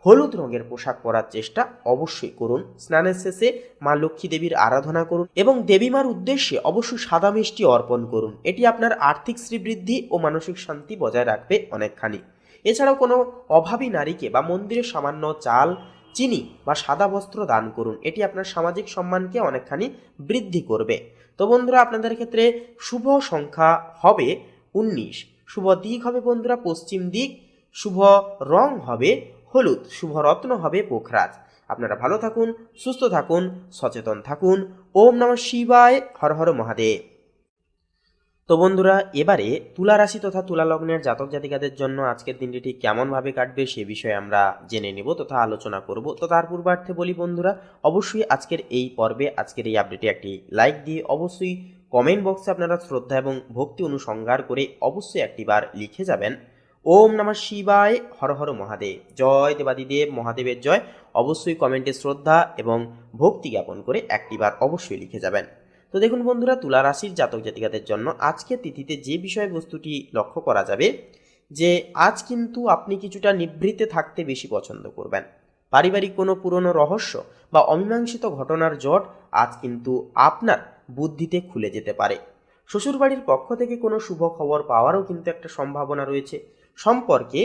হলুদ রঙের পোশাক পরার চেষ্টা অবশ্যই করুন। স্নানের শেষে মা লক্ষ্মী দেবীর আরাধনা করুন এবং দেবীমার উদ্দেশ্যে অবশ্যই সাদা মিষ্টি অর্পণ করুন। এটি আপনার আর্থিক শ্রীবৃদ্ধি ও মানসিক শান্তি বজায় রাখবে অনেকখানি। এছাড়াও কোনো অভাবী নারীকে বা মন্দিরে সামান্য চাল, চিনি বা সাদা বস্ত্র দান করুন। এটি আপনার সামাজিক সম্মানকে অনেকখানি বৃদ্ধি করবে। তো বন্ধুরা, আপনাদের ক্ষেত্রে শুভ সংখ্যা হবে 19, শুভ দিক হবে বন্ধুরা পশ্চিম দিক, শুভ রং হবে হলুদ, শুভ রত্ন হবে পোখরাজ। আপনারা ভালো থাকুন, সুস্থ থাকুন, সচেতন থাকুন। ওম নমঃ শিবায়, হর হর মহাদেব। তো বন্ধুরা, এবারে তুলা রাশি তথা তুলা লগ্নের জাতক জাতিকাদের জন্য আজকের দিনটি ঠিক কেমনভাবে কাটবে সে বিষয়ে আমরা জেনে নেব তথা আলোচনা করব। তো তার পূর্বার্থে বলি বন্ধুরা, অবশ্যই আজকের এই পর্বে আজকের এই আপডেটে একটি লাইক দিয়ে অবশ্যই কমেন্ট বক্সে আপনারা শ্রদ্ধা এবং ভক্তি অনুসঙ্গার করে অবশ্যই একটিবার লিখে যাবেন ওম নমঃ শিবায়, হর হর মহাদেব। জয় দেবাদিদেব মহাদেবের জয়। অবশ্যই কমেন্টে শ্রদ্ধা এবং ভক্তি জ্ঞাপন করে একটিবার অবশ্যই লিখে যাবেন। তো দেখুন বন্ধুরা, তুলা রাশির জাতক জাতিকাদের জন্য আজকের তিথিতে যে বিষয়বস্তুটি লক্ষ্য করা যাবে যে আজ কিন্তু আপনি কিছুটা নিভৃতে থাকতে বেশি পছন্দ করবেন। পারিবারিক কোনো পুরনো রহস্য বা অমীমাংসিত ঘটনার জট আজ কিন্তু আপনার বুদ্ধিতে খুলে যেতে পারে। শ্বশুরবাড়ির পক্ষ থেকে কোনো শুভ খবর পাওয়ারও কিন্তু একটা সম্ভাবনা রয়েছে। সম্পর্কে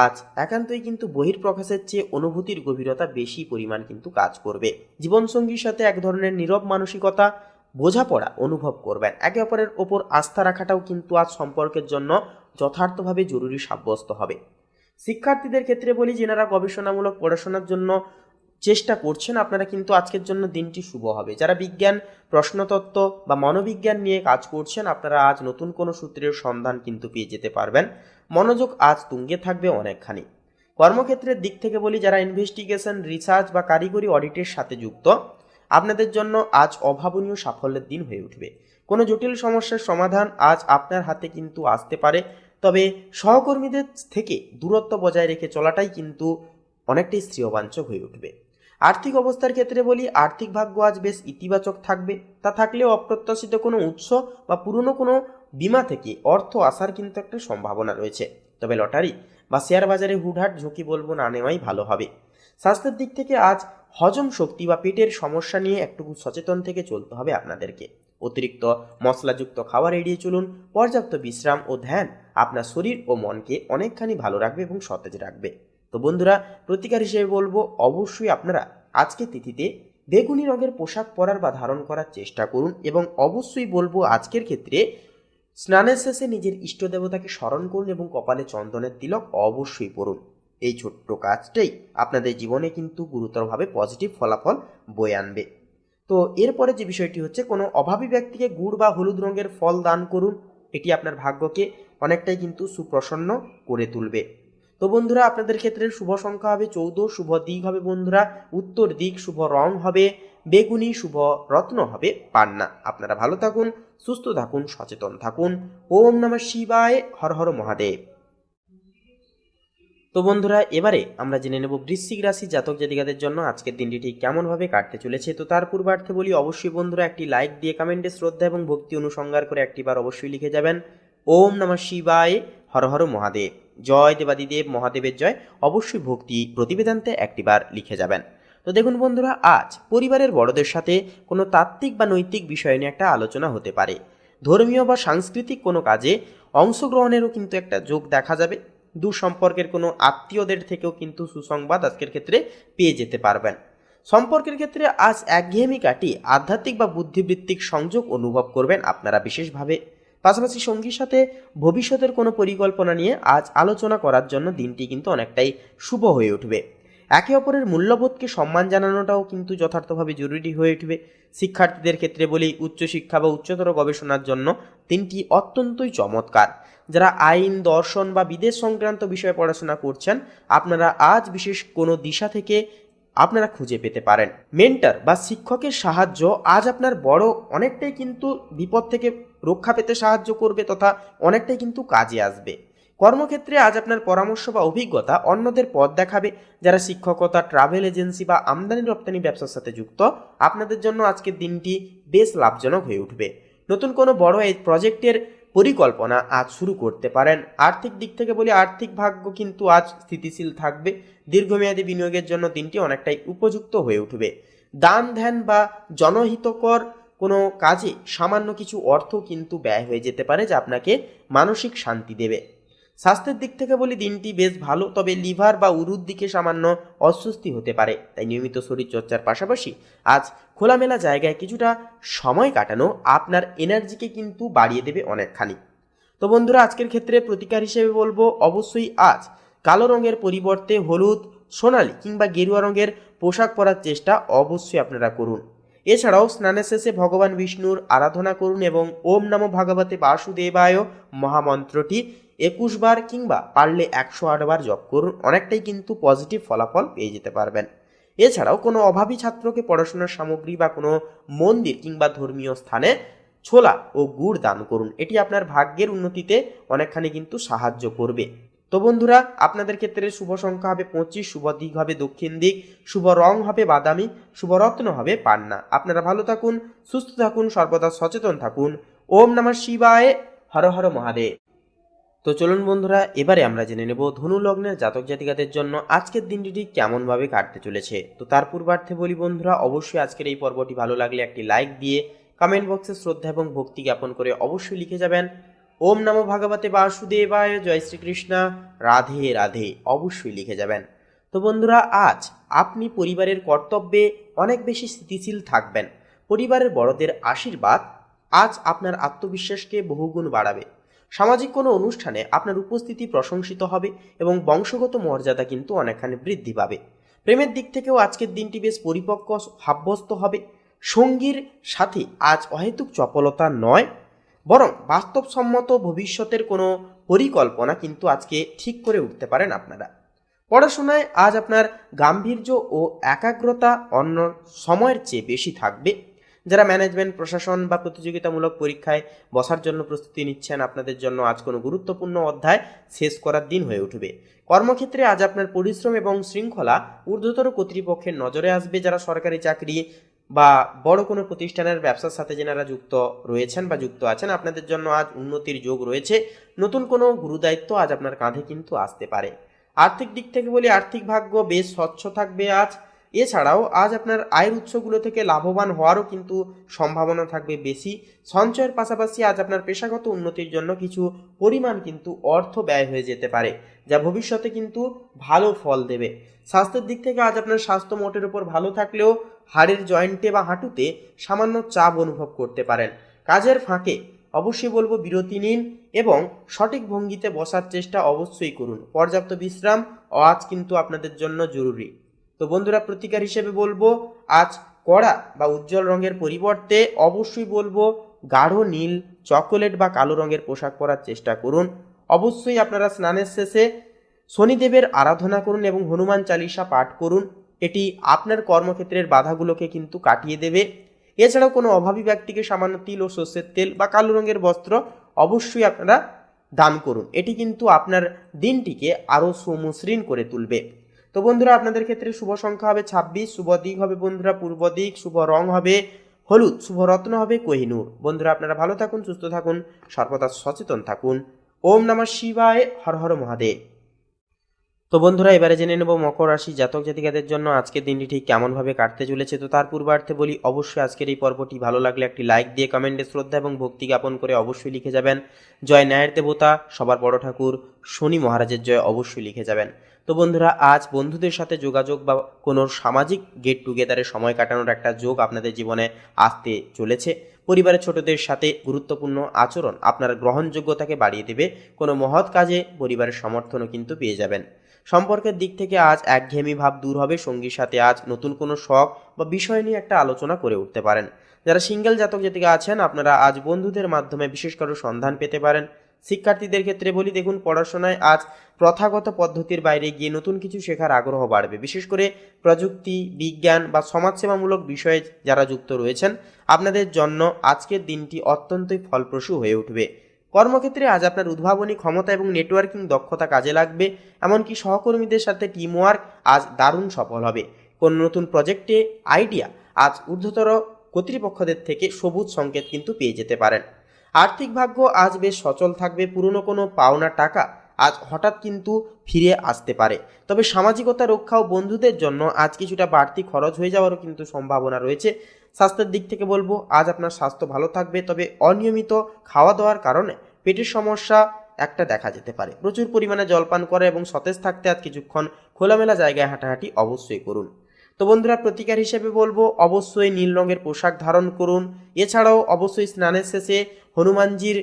আজ একান্তই কিন্তু বহির্প্রকাশের চেয়ে অনুভূতির গভীরতা বেশি পরিমাণ কিন্তু কাজ করবে। জীবনসঙ্গীর সাথে এক ধরনের নীরব মানসিকতা, বোঝাপড়া অনুভব করবেন। একে অপরের ওপর আস্থা রাখাটাও কিন্তু আজ সম্পর্কের জন্য যথার্থভাবে জরুরি সাব্যস্ত হবে। শিক্ষার্থীদের ক্ষেত্রে বলি, যেনারা গবেষণামূলক পড়াশোনার জন্য চেষ্টা করছেন আপনারা কিন্তু আজকের জন্য দিনটি শুভ হবে। যারা বিজ্ঞান, প্রশ্নতত্ত্ব বা মনোবিজ্ঞান নিয়ে কাজ করছেন আপনারা আজ নতুন কোনো সূত্রের সন্ধান কিন্তু পেয়ে যেতে পারবেন। মনোযোগ আজ তুঙ্গে থাকবে অনেকখানি। কর্মক্ষেত্রের দিক থেকে বলি, যারা ইনভেস্টিগেশন, রিসার্চ বা কারিগরি অডিটের সাথে যুক্ত আপনাদের জন্য আজ অভাবনীয় সাফল্যের দিন হয়ে উঠবে। কোনো জটিল সমস্যার সমাধান আজ আপনার হাতে কিন্তু আসতে পারে, তবে সহকর্মীদের থেকে দূরত্ব বজায় রেখে চলাটাই কিন্তু অনেকটাই শ্রেয়বাঞ্ছক হয়ে উঠবে। আর্থিক অবস্থার ক্ষেত্রে বলি, আর্থিক ভাগ্য আজ বেশ ইতিবাচক থাকবে। তা থাকলেও অপ্রত্যাশিত কোনো উৎস বা পুরনো কোনো বিমা থেকে অর্থ আসার কিন্তু একটা সম্ভাবনা রয়েছে। তবে লটারি বা শেয়ার বাজারে হুটহাট ঝুঁকি বলবো না নেওয়াই ভালো হবে। স্বাস্থ্যের দিক থেকে আজ হজম শক্তি বা পেটের সমস্যা নিয়ে একটু সচেতন থেকে চলতে হবে আপনাদেরকে। অতিরিক্ত মশলাযুক্ত খাবার এড়িয়ে চলুন। পর্যাপ্ত বিশ্রাম ও ধ্যান আপনার শরীর ও মনকে অনেকখানি ভালো রাখবে এবং সতেজ রাখবে। তো বন্ধুরা, প্রতিকার হিসেবে বলবো অবশ্যই আপনারা আজকের তিথিতে বেগুনি রঙের পোশাক পরার বা ধারণ করার চেষ্টা করুন, এবং অবশ্যই বলবো আজকের ক্ষেত্রে স্নানের শেষে নিজের ইষ্ট দেবতাকে স্মরণ করুন এবং কপালে চন্দনের তিলক অবশ্যই পরুন। এই ছোট্ট কাজটাই আপনাদের জীবনে কিন্তু গুরুতরভাবে পজিটিভ ফলাফল বয়ে আনবে। তো এরপরে যে বিষয়টি হচ্ছে, কোনো অভাবী ব্যক্তিকে গুড় বা হলুদ রঙের ফল দান করুন। এটি আপনার ভাগ্যকে অনেকটাই কিন্তু সুপ্রসন্ন করে তুলবে। তো বন্ধুরা, আপনাদের ক্ষেত্রে শুভ সংখ্যা হবে 14, শুভ দিক হবে বন্ধুরা উত্তর দিক, শুভ রং হবে বেগুনি, শুভ রত্ন হবে পান্না। আপনারা ভালো থাকুন, সুস্থ থাকুন, সচেতন থাকুন। ওম নমঃ শিবায়, হর হর মহাদেব। তো বন্ধুরা, এবারে আমরা জেনে নেব বৃশ্চিক রাশি জাতক জাতিকাদের জন্য আজকের দিনটি ঠিক কেমনভাবে কাটতে চলেছে। তো তার পূর্বার্থে বলি, অবশ্যই বন্ধুরা একটি লাইক দিয়ে কমেন্টে শ্রদ্ধা এবং ভক্তি অনুসংহার করে একটিবার অবশ্যই লিখে যাবেন ওম নমঃ শিবায়, হর হর মহাদেব। জয় দেবাদিদেব মহাদেবের জয় অবশ্যই ভক্তি প্রতিবেদনতে একটিবার লিখে যাবেন। তো দেখুন বন্ধুরা, আজ পরিবারের বড়দের সাথে কোনো তাত্ত্বিক বা নৈতিক বিষয় নিয়ে একটা আলোচনা হতে পারে। ধর্মীয় বা সাংস্কৃতিক কোনো কাজে অংশগ্রহণেরও কিন্তু একটা যোগ দেখা যাবে। দূর সম্পর্কের কোনো আত্মীয়দের থেকেও কিন্তু সুসংবাদ আজকের ক্ষেত্রে পেয়ে যেতে পারবেন। সম্পর্কের ক্ষেত্রে আজ একঘেয়েমি কাটিয়ে আধ্যাত্মিক বা বুদ্ধিবৃত্তিক সংযোগ অনুভব করবেন আপনারা বিশেষভাবে। পাশাপাশি সঙ্গীর সাথে ভবিষ্যতের কোনো পরিকল্পনা নিয়ে আজ আলোচনা করার জন্য দিনটি কিন্তু অনেকটাই শুভ হয়ে উঠবে। একে অপরের মূল্যবোধকে সম্মান জানানোটাও কিন্তু যথার্থভাবে জরুরি হয়ে উঠবে। শিক্ষার্থীদের ক্ষেত্রে বলি, উচ্চশিক্ষা বা উচ্চতর গবেষণার জন্য দিনটি অত্যন্তই চমৎকার। যারা আইন, দর্শন বা বিদেশ সংক্রান্ত বিষয়ে পড়াশোনা করছেন, আপনারা আজ বিশেষ কোনো দিশা থেকে আপনারা খুঁজে পেতে পারেন। মেন্টর বা শিক্ষকের সাহায্য আজ আপনার বড় অনেকটাই কিন্তু বিপদ থেকে রক্ষা পেতে সাহায্য করবে, তথা অনেকটাই কিন্তু কাজে আসবে। কর্মক্ষেত্রে আজ আপনার পরামর্শ বা অভিজ্ঞতা অন্যদের পথ দেখাবে। যারা শিক্ষকতা, ট্রাভেল এজেন্সি বা আমদানি রপ্তানি ব্যবসার সাথে যুক্ত, আপনাদের জন্য আজকের দিনটি বেশ লাভজনক হয়ে উঠবে। নতুন কোনো বড় এই প্রজেক্টের পরিকল্পনা আজ শুরু করতে পারেন। আর্থিক দিক থেকে বলি, আর্থিক ভাগ্য কিন্তু আজ স্থিতিশীল থাকবে। দীর্ঘমেয়াদী বিনিয়োগের জন্য দিনটি অনেকটাই উপযুক্ত হয়ে উঠবে। দান ধ্যান বা জনহিতকর কোনো কাজে সামান্য কিছু অর্থ কিন্তু ব্যয় হয়ে যেতে পারে, যা আপনাকে মানসিক শান্তি দেবে। স্বাস্থ্যের দিক থেকে বলি, দিনটি বেশ ভালো, তবে লিভার বা উরুর দিকে সামান্য অস্বস্তি হতে পারে। তাই নিয়মিত শরীরচর্চার পাশাপাশি আজ খোলামেলা জায়গায় কিছুটা সময় কাটানো আপনার এনার্জিকে কিন্তু বাড়িয়ে দেবে অনেকখানি। তো বন্ধুরা, আজকের ক্ষেত্রে প্রতিকার হিসেবে বলবো অবশ্যই আজ কালো রঙের পরিবর্তে হলুদ, সোনালী কিংবা গেরুয়া রঙের পোশাক পরার চেষ্টা অবশ্যই আপনারা করুন। এছাড়াও স্নানের শেষে ভগবান বিষ্ণুর আরাধনা করুন এবং ওম নমো ভগবতে বাসুদেবায় মহামন্ত্রটি 21 বার কিংবা পারলে 108 বার জপ করুন। অনেকটাই কিন্তু পজিটিভ ফলাফল পেয়ে যেতে পারবেন। এছাড়াও কোনো অভাবী ছাত্রকে পড়াশোনার সামগ্রী বা কোনো মন্দির কিংবা ধর্মীয় স্থানে ছোলা ও গুড় দান করুন। এটি আপনার ভাগ্যের উন্নতিতে অনেকখানি কিন্তু সাহায্য করবে। তো বন্ধুরা, আপনাদের ক্ষেত্রে শুভ সংখ্যা হবে 25, শুভ দিক হবে দক্ষিণ দিক, শুভ রং হবে বাদামি, শুভ রত্ন হবে পান্না। আপনারা ভালো থাকুন, সুস্থ থাকুন, সর্বদা সচেতন থাকুন। ওম নমঃ শিবায়, হর হর মহাদেব। তো চলুন বন্ধুরা, এবারে আমরা জেনে নেব ধনু লগ্নের জাতক জাতিকাদের জন্য আজকের দিনটি কেমনভাবে কাটতে চলেছে। তো তার পূর্বার্থে বলি বন্ধুরা, অবশ্যই আজকের এই পর্বটি ভালো লাগলে একটি লাইক দিয়ে কমেন্ট বক্সে শ্রদ্ধা এবং ভক্তি জ্ঞাপন করে অবশ্যই লিখে যাবেন ওম নমো ভগবতে বাসুদেবায়, জয় শ্রীকৃষ্ণ, রাধে রাধে অবশ্যই লিখে যাবেন। তো বন্ধুরা, আজ আপনি পরিবারের কর্তব্যে অনেক বেশি স্থিতিশীল থাকবেন। পরিবারের বড়দের আশীর্বাদ আজ আপনার আত্মবিশ্বাসকে বহুগুণ বাড়াবে। সামাজিক কোনো অনুষ্ঠানে আপনার উপস্থিতি প্রশংসিত হবে এবং বংশগত মর্যাদা কিন্তু অনেকখানি বৃদ্ধি পাবে। প্রেমের দিক থেকেও আজকের দিনটি বেশ পরিপক্ক সাব্যস্ত হবে। সঙ্গীর সাথে আজ অহেতুক চপলতা নয়, বরং বাস্তবসম্মত ভবিষ্যতের কোনো পরিকল্পনা কিন্তু আজকে ঠিক করে উঠতে পারেন আপনারা। পড়াশোনায় আজ আপনার গাম্ভীর্য ও একাগ্রতা অন্য সময়ের চেয়ে বেশি থাকবে। যারা ম্যানেজমেন্ট, প্রশাসন বা প্রতিযোগিতামূলক পরীক্ষায় বসার জন্য প্রস্তুতি নিচ্ছেন, আপনাদের জন্য আজ কোনো গুরুত্বপূর্ণ অধ্যায় শেষ করার দিন হয়ে উঠবে। কর্মক্ষেত্রে আজ আপনার পরিশ্রম এবং শৃঙ্খলা ঊর্ধ্বতর কর্তৃপক্ষের নজরে আসবে। যারা সরকারি চাকরি বা বড় কোনো প্রতিষ্ঠানের ব্যবসার সাথে যেনারা যুক্ত রয়েছেন বা যুক্ত আছেন, আপনাদের জন্য আজ উন্নতির যোগ রয়েছে। নতুন কোনো গুরুদায়িত্ব আজ আপনার কাঁধে কিন্তু আসতে পারে। আর্থিক দিক থেকে বলি, আর্থিক ভাগ্য বেশ স্বচ্ছ থাকবে আজ। এছাড়াও আজ আপনার আয়ের উৎসগুলো থেকে লাভবান হওয়ারও কিন্তু সম্ভাবনা থাকবে বেশি। সঞ্চয়ের পাশাপাশি আজ আপনার পেশাগত উন্নতির জন্য কিছু পরিমাণ কিন্তু অর্থ ব্যয় হয়ে যেতে পারে, যা ভবিষ্যতে কিন্তু ভালো ফল দেবে। স্বাস্থ্যের দিক থেকে আজ আপনার স্বাস্থ্য মোটের উপর ভালো থাকলেও হাড়ের জয়েন্টে বা হাঁটুতে সামান্য চাপ অনুভব করতে পারেন। কাজের ফাঁকে অবশ্যই বলবো বিরতি নিন এবং সঠিক ভঙ্গিতে বসার চেষ্টা অবশ্যই করুন। পর্যাপ্ত বিশ্রাম আজ কিন্তু আপনাদের জন্য জরুরি। তো বন্ধুরা, প্রতিকার হিসেবে বলবো আজ কড়া বা উজ্জ্বল রঙের পরিবর্তে অবশ্যই বলবো গাঢ় নীল, চকোলেট বা কালো রঙের পোশাক পরার চেষ্টা করুন। অবশ্যই আপনারা স্নানের শেষে শনিদেবের আরাধনা করুন এবং হনুমান চালিসা পাঠ করুন। এটি আপনার কর্মক্ষেত্রের বাধাগুলোকে কিন্তু কাটিয়ে দেবে। এছাড়াও কোনো অভাবী ব্যক্তিকে সামান্য তিল ও সর্ষের তেল বা কালো রঙের বস্ত্র অবশ্যই আপনারা দান করুন। এটি কিন্তু আপনার দিনটিকে আরও সুমসৃণ করে তুলবে। তো বন্ধুরা, আপনাদের ক্ষেত্রে শুভ সংখ্যা হবে 26, শুভ দিক হবে বন্ধুরা পূর্ব দিক, শুভ রং হবে হলুদ, শুভ রত্ন হবে কোহিনূর। বন্ধুরা, আপনারা ভালো থাকুন, সুস্থ থাকুন, সর্বদা সচেতন থাকুন। ওম নমঃ শিবায়, হর হর মহাদেব। তো বন্ধুরা, এবারে জেনে নেব মকর রাশি জাতক জাতিকাদের জন্য আজকের দিনটি ঠিক কেমনভাবে কাটতে চলেছে। তো তার পূর্বার্থে বলি, অবশ্যই আজকের এই পর্বটি ভালো লাগলে একটি লাইক দিয়ে কমেন্টে শ্রদ্ধা এবং ভক্তি জ্ঞাপন করে অবশ্যই লিখে যাবেন জয় ন্যায়ের দেবতা সবার বড় ঠাকুর শনি মহারাজের জয় অবশ্যই লিখে যাবেন। তো বন্ধুরা, আজ বন্ধুদের সাথে যোগাযোগ বা কোনো সামাজিক গেট টুগেদারে সময় কাটানোর একটা যোগ আপনাদের জীবনে আসতে চলেছে। পরিবারের ছোটদের সাথে গুরুত্বপূর্ণ আচরণ আপনার গ্রহণযোগ্যতাকে বাড়িয়ে দেবে। কোনো মহৎ কাজে পরিবারের সমর্থনও কিন্তু পেয়ে যাবেন। সম্পর্কের দিক থেকে আজ একঘেয়েমি ভাব দূর হবে। সঙ্গীর সাথে আজ নতুন কোনো শখ বা বিষয় নিয়ে একটা আলোচনা করে উঠতে পারেন। যারা সিঙ্গেল জাতক জাতিকা আছেন, আপনারা আজ বন্ধুদের মাধ্যমে বিশেষ কারো সন্ধান পেতে পারেন। শিক্ষার্থীদের ক্ষেত্রে বলি, দেখুন, পড়াশোনায় আজ প্রথাগত পদ্ধতির বাইরে গিয়ে নতুন কিছু শেখার আগ্রহ বাড়বে। বিশেষ করে প্রযুক্তি, বিজ্ঞান বা সমাজসেবামূলক বিষয়ে যারা যুক্ত রয়েছেন, আপনাদের জন্য আজকের দিনটি অত্যন্তই ফলপ্রসূ হয়ে উঠবে। কর্মক্ষেত্রে আজ আপনার উদ্ভাবনী ক্ষমতা এবং নেটওয়ার্কিং দক্ষতা কাজে লাগবে। এমনকি সহকর্মীদের সাথে টিমওয়ার্ক আজ দারুণ সফল হবে। কোন নতুন প্রজেক্টে আইডিয়া আজ ঊর্ধ্বতর কর্তৃপক্ষদের থেকে সবুজ সংকেত কিন্তু পেয়ে যেতে পারেন। আর্থিক ভাগ্য আজ বেশ সচল থাকবে। পুরনো কোনো পাওনা টাকা আজ হঠাৎ কিন্তু ফিরে আসতে পারে। তবে সামাজিকতা রক্ষা ও বন্ধুদের জন্য আজ কিছুটা বাড়তি খরচ হয়ে যাওয়ারও কিন্তু সম্ভাবনা রয়েছে। স্বাস্থ্যের দিক থেকে বলবো, আজ আপনার স্বাস্থ্য ভালো থাকবে, তবে অনিয়মিত খাওয়া দাওয়ার কারণে পেটের সমস্যা একটা দেখা যেতে পারে। প্রচুর পরিমাণে জলপান করা এবং সতেজ থাকতে আজ কিছুক্ষণ খোলামেলা জায়গায় হাঁটাহাঁটি অবশ্যই করুন। তো বন্ধুরা, প্রতিকার হিসেবে বলবো অবশ্যই নীল রঙের পোশাক ধারণ করুন। এছাড়াও অবশ্যই স্নানের শেষে হনুমানজির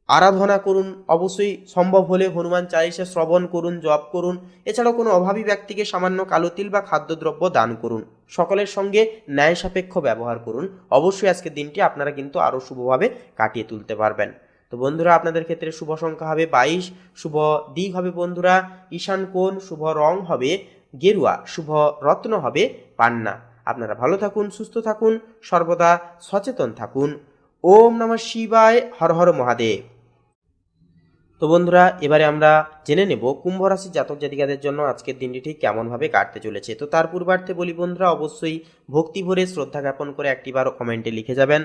আরাধনা করুন। অবশ্যই সম্ভব হলে হনুমান চালিসা শ্রবণ করুন, জপ করুন। এছাড়াও কোনো অভাবী ব্যক্তিকে সামান্য কালো তিল বা খাদ্যদ্রব্য দান করুন। সকলের সঙ্গে ন্যায় সাপেক্ষ ব্যবহার করুন। অবশ্যই আজকের দিনটি আপনারা কিন্তু আরও শুভভাবে কাটিয়ে তুলতে পারবেন। তো বন্ধুরা, আপনাদের ক্ষেত্রে শুভ সংখ্যা হবে 22, শুভ দিক হবে বন্ধুরা ঈশান কোণ, শুভ রং হবে গেরুয়া, শুভ রত্ন হবে পান্না। আপনারা ভালো থাকুন, সুস্থ থাকুন, সর্বদা সচেতন থাকুন। ওম নমঃ শিবায়, হর হর মহাদেব। তো বন্ধুরা, এবারে আমরা জেনে নেব কুম্ভ রাশির জাতক জাতিকাদের জন্য আজকের দিনটি ঠিক কেমনভাবে কাটতে চলেছে। তো তার পূর্বার্থে বলি বন্ধুরা, অবশ্যই ভক্তি ভরে শ্রদ্ধা জ্ঞাপন করে একটিবার কমেন্টে লিখে যাবেন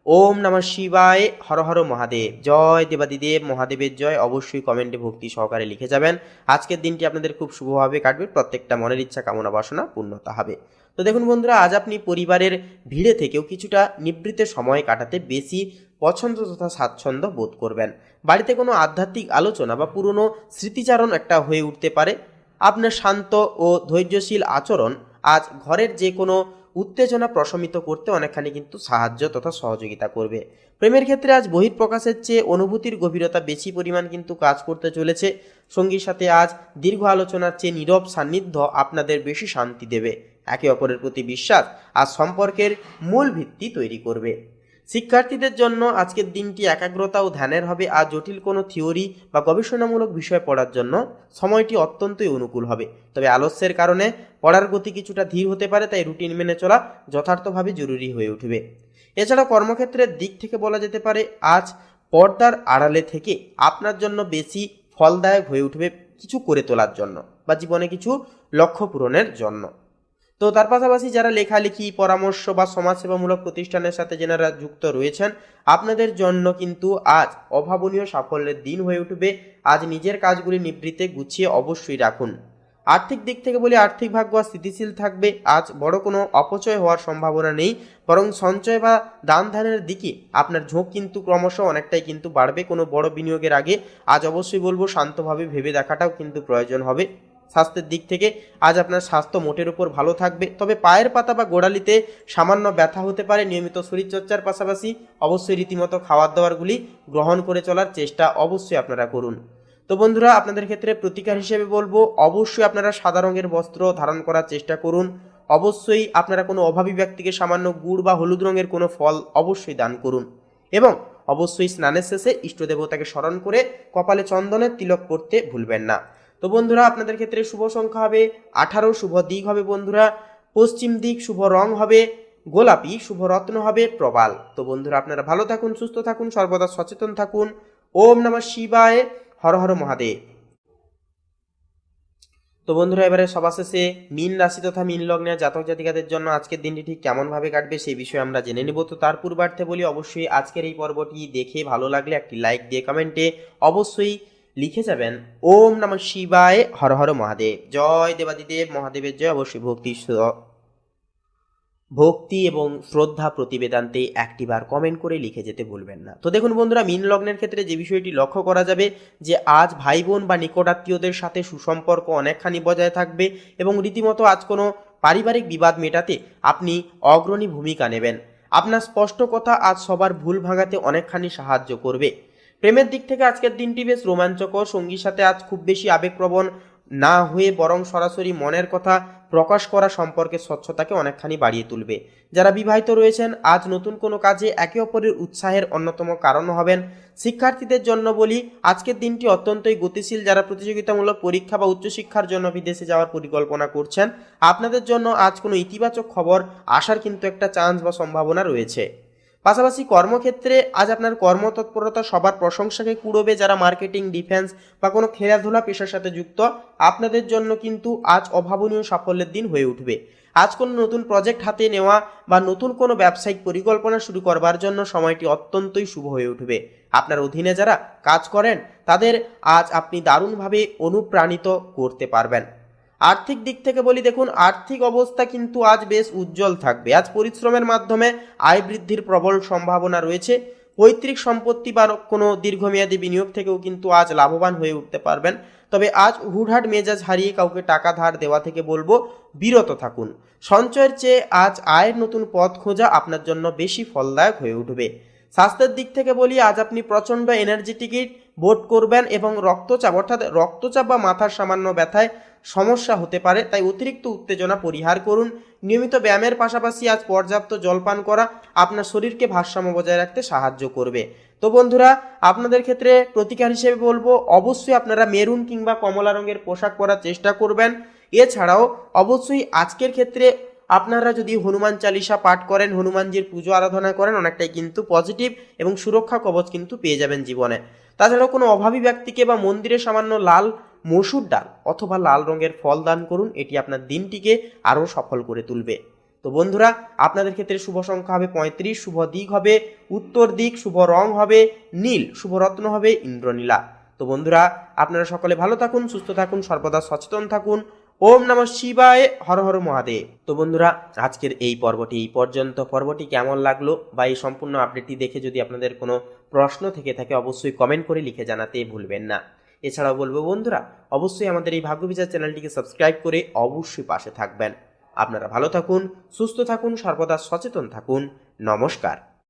ওম নমঃ শিবায়, হর হর মহাদেব, জয় দেবাদিদেব মহাদেবের জয়। অবশ্যই কমেন্টে ভক্তি সহকারে লিখে যাবেন। আজকের দিনটি আপনাদের খুব শুভভাবে কাটবে। প্রত্যেকটা মনের ইচ্ছা কামনা বাসনা পূর্ণতা হবে। তো দেখুন বন্ধুরা, আজ আপনি পরিবারের ভিড়ে থেকেও কিছুটা নিবৃত্তে সময় কাটাতে বেশি পছন্দ তথা স্বাচ্ছন্দ্য বোধ করবেন। বাড়িতে কোনো আধ্যাত্মিক আলোচনা বা পুরনো স্মৃতিচারণ একটা হয়ে উঠতে পারে। আপনার শান্ত ও ধৈর্যশীল আচরণ আজ ঘরের যে কোনো উত্তেজনা প্রশমিত করতে অনেকখানি কিন্তু সাহায্য তথা সহযোগিতা করবে। প্রেমের ক্ষেত্রে আজ বহিঃপ্রকাশের চেয়ে অনুভূতির গভীরতা বেশি পরিমাণ কিন্তু কাজ করতে চলেছে। সঙ্গীর সাথে আজ দীর্ঘ আলোচনার চেয়ে নীরব সান্নিধ্য আপনাদের বেশি শান্তি দেবে। একে অপরের প্রতি বিশ্বাস আজ সম্পর্কের মূল ভিত্তি তৈরি করবে। শিক্ষার্থীদের জন্য আজকের দিনটি একাগ্রতা ও ধ্যানের হবে। আর জটিল কোনো থিওরি বা গবেষণামূলক বিষয় পড়ার জন্য সময়টি অত্যন্তই অনুকূল হবে। তবে আলস্যের কারণে পড়ার গতি কিছুটা ধীর হতে পারে, তাই রুটিন মেনে চলা যথার্থভাবে জরুরি হয়ে উঠবে। এছাড়া কর্মক্ষেত্রের দিক থেকে বলা যেতে পারে আজ পর্দার আড়ালে থেকে আপনার জন্য বেশি ফলদায়ক হয়ে উঠবে কিছু করে তোলার জন্য বা জীবনে কিছু লক্ষ্য পূরণের জন্য। তো তার পাশাপাশি যারা লেখালেখি, পরামর্শ বা সমাজসেবামূলক প্রতিষ্ঠানের সাথে যারা যুক্ত রয়েছেন, আপনাদের জন্য কিন্তু আজ অভাবনীয় সাফল্যের দিন হয়ে উঠবে। আজ নিজের কাজগুলি নিবৃত্তে গুছিয়ে অবশ্যই রাখুন। আর্থিক দিক থেকে বলি আর্থিক ভাগ্য স্থিতিশীল থাকবে। আজ বড় কোনো অপচয় হওয়ার সম্ভাবনা নেই, বরং সঞ্চয় বা দান ধ্যানের দিকে আপনার ঝোঁক কিন্তু ক্রমশ অনেকটাই কিন্তু বাড়বে। কোনো বড় বিনিয়োগের আগে আজ অবশ্যই বলবো শান্তভাবে ভেবে দেখাটাও কিন্তু প্রয়োজন হবে। স্বাস্থ্যের দিক থেকে আজ আপনার স্বাস্থ্য মোটের উপর ভালো থাকবে, তবে পায়ের পাতা বা গোড়ালিতে সামান্য ব্যথা হতে পারে। নিয়মিত শরীরচর্চার পাশাপাশি অবশ্যই রীতিমতো খাবার দাবারগুলি গ্রহণ করে চলার চেষ্টা অবশ্যই আপনারা করুন। তো বন্ধুরা, আপনাদের ক্ষেত্রে প্রতিকার হিসেবে বলবো অবশ্যই আপনারা সাদা রঙের বস্ত্র ধারণ করার চেষ্টা করুন। অবশ্যই আপনারা কোনো অভাবী ব্যক্তিকে সামান্য গুড় বা হলুদ রঙের কোনো ফল অবশ্যই দান করুন এবং অবশ্যই স্নানের শেষে ইষ্টদেবতাকে স্মরণ করে কপালে চন্দনের তিলক করতে ভুলবেন না। তো বন্ধুরা, আপনাদের ক্ষেত্রে শুভ সংখ্যা হবে 18, শুভ দিক হবে বন্ধুরা পশ্চিম দিক, শুভ রং হবে গোলাপি, শুভ রত্ন হবে প্রবাল। তো বন্ধুরা, আপনারা ভালো থাকুন, সুস্থ থাকুন, সর্বদা সচেতন থাকুন। ওম নমঃ শিবায়, হর হর মহাদেব। তো বন্ধুরা, এবারে সবার শেষে মীন রাশি তথা মীন লগ্নের জাতক জাতিকাদের জন্য আজকের দিনটি ঠিক কেমনভাবে কাটবে সেই বিষয়ে আমরা জেনে নেব। তো তার পূর্বার্থে বলি অবশ্যই আজকের এই পর্বটি দেখে ভালো লাগলে একটি লাইক দিয়ে কমেন্টে অবশ্যই লিখে যাবেন ওম নমঃ শিবায়, হর হর মহাদেব। জয় দেবাদিদেব মহাদেবের জয়। অবশ্যই ভক্তি এবং শ্রদ্ধা প্রতিবেদান্তে একটিবার কমেন্ট করে লিখে যেতে ভুলবেন না। তো দেখুন বন্ধুরা, মীন লগ্নের ক্ষেত্রে যে বিষয়টি লক্ষ্য করা যাবে যে আজ ভাই বোন বা নিকটাত্মীয়দের সাথে সুসম্পর্ক অনেকখানি বজায় থাকবে এবং রীতিমতো আজ কোনো পারিবারিক বিবাদ মেটাতে আপনি অগ্রণী ভূমিকা নেবেন। আপনার স্পষ্ট কথা আজ সবার ভুল ভাঙাতে অনেকখানি সাহায্য করবে। প্রেমের দিক থেকে আজকের দিনটি বেশ রোমাঞ্চকর। সঙ্গীর সাথে আজ খুব বেশি আবেগপ্রবণ না হয়ে বরং সরাসরি মনের কথা প্রকাশ করা সম্পর্কের স্বচ্ছতাকে অনেকখানি বাড়িয়ে তুলবে। যারা বিবাহিত রয়েছেন আজ নতুন কোনো কাজে একে অপরের উৎসাহের অন্যতম কারণ হবেন। শিক্ষার্থীদের জন্য বলি আজকের দিনটি অত্যন্তই গতিশীল। যারা প্রতিযোগিতামূলক পরীক্ষা বা উচ্চশিক্ষার জন্য বিদেশে যাওয়ার পরিকল্পনা করছেন, আপনাদের জন্য আজ কোনো ইতিবাচক খবর আসার কিন্তু একটা চান্স বা সম্ভাবনা রয়েছে। পাশাপাশি কর্মক্ষেত্রে আজ আপনার কর্মতৎপরতা সবার প্রশংসাকে কুড়োবে। যারা মার্কেটিং, ডিফেন্স বা কোনো খেলাধুলা পেশার সাথে যুক্ত, আপনাদের জন্য কিন্তু আজ অভাবনীয় সাফল্যের দিন হয়ে উঠবে। আজ কোনো নতুন প্রজেক্ট হাতে নেওয়া বা নতুন কোনো ব্যবসায়িক পরিকল্পনা শুরু করবার জন্য সময়টি অত্যন্তই শুভ হয়ে উঠবে। আপনার অধীনে যারা কাজ করেন তাদের আজ আপনি দারুণভাবে অনুপ্রাণিত করতে পারবেন। আর্থিক দিক থেকে বলি দেখুন, আর্থিক অবস্থা কিন্তু আজ বেশ উজ্জ্বল থাকবে। আজ পরিশ্রমের মাধ্যমে আয় বৃদ্ধির প্রবল সম্ভাবনা রয়েছে। পৈতৃক সম্পত্তি বা কোনো দীর্ঘমেয়াদী বিনিয়োগ থেকেও কিন্তু আজ লাভবান হয়ে উঠতে পারবেন। তবে আজ হুটহাট মেজাজ হারিয়ে কাউকে টাকা ধার দেওয়া থেকে বলবো বিরত থাকুন। সঞ্চয়ের চেয়ে আজ আয়ের নতুন পথ খোঁজা আপনার জন্য বেশি ফলদায়ক হয়ে উঠবে। স্বাস্থ্যের দিক থেকে বলি আজ আপনি প্রচণ্ড এনার্জেটিক বোধ করবেন এবং রক্তচাপ অর্থাৎ রক্তচাপ বা মাথার সামান্য ব্যথায় সমস্যা হতে পারে, তাই অতিরিক্ত উত্তেজনা পরিহার করুন। নিয়মিত ব্যায়ামের পাশাপাশি আজ পর্যাপ্ত জলপান করা আপনার শরীরকে ভারসাম্য বজায় রাখতে সাহায্য করবে। তো বন্ধুরা, আপনাদের ক্ষেত্রে প্রতিকার হিসেবে বলবো অবশ্যই আপনারা মেরুন কিংবা কমলা রঙের পোশাক পরার চেষ্টা করবেন। এছাড়াও অবশ্যই আজকের ক্ষেত্রে আপনারা যদি হনুমান চালিসা পাঠ করেন, হনুমানজির পুজো আরাধনা করেন, অনেকটাই কিন্তু পজিটিভ এবং সুরক্ষা কবচ কিন্তু পেয়ে যাবেন জীবনে। তাছাড়াও কোনো অভাবী ব্যক্তিকে বা মন্দিরে সামান্য লাল মসুর ডাল অথবা লাল রঙের ফল দান করুন, এটি আপনার দিনটিকে আরও সফল করে তুলবে। তো বন্ধুরা, আপনাদের ক্ষেত্রে শুভ সংখ্যা হবে 35, শুভ দিক হবে উত্তর দিক, শুভ রং হবে নীল, শুভ রত্ন হবে ইন্দ্রনীলা। তো বন্ধুরা, আপনারা সকলে ভালো থাকুন, সুস্থ থাকুন, সর্বদা সচেতন থাকুন। ওম নমঃ শিবায়, হর হর মহাদেব। তো বন্ধুরা, আজকের এই পর্বটি এই পর্যন্ত। পর্বটি কেমন লাগলো বা এই সম্পূর্ণ আপডেটটি দেখে যদি আপনাদের কোনো প্রশ্ন থেকে থাকে অবশ্যই কমেন্ট করে লিখে জানাতে ভুলবেন না। এছাড়াও বলবো বন্ধুরা, অবশ্যই আমাদের এই ভাগ্যবিচার চ্যানেলটিকে সাবস্ক্রাইব করে অবশ্যই পাশে থাকবেন। আপনারা ভালো থাকুন, সুস্থ থাকুন, সর্বদা সচেতন থাকুন। নমস্কার।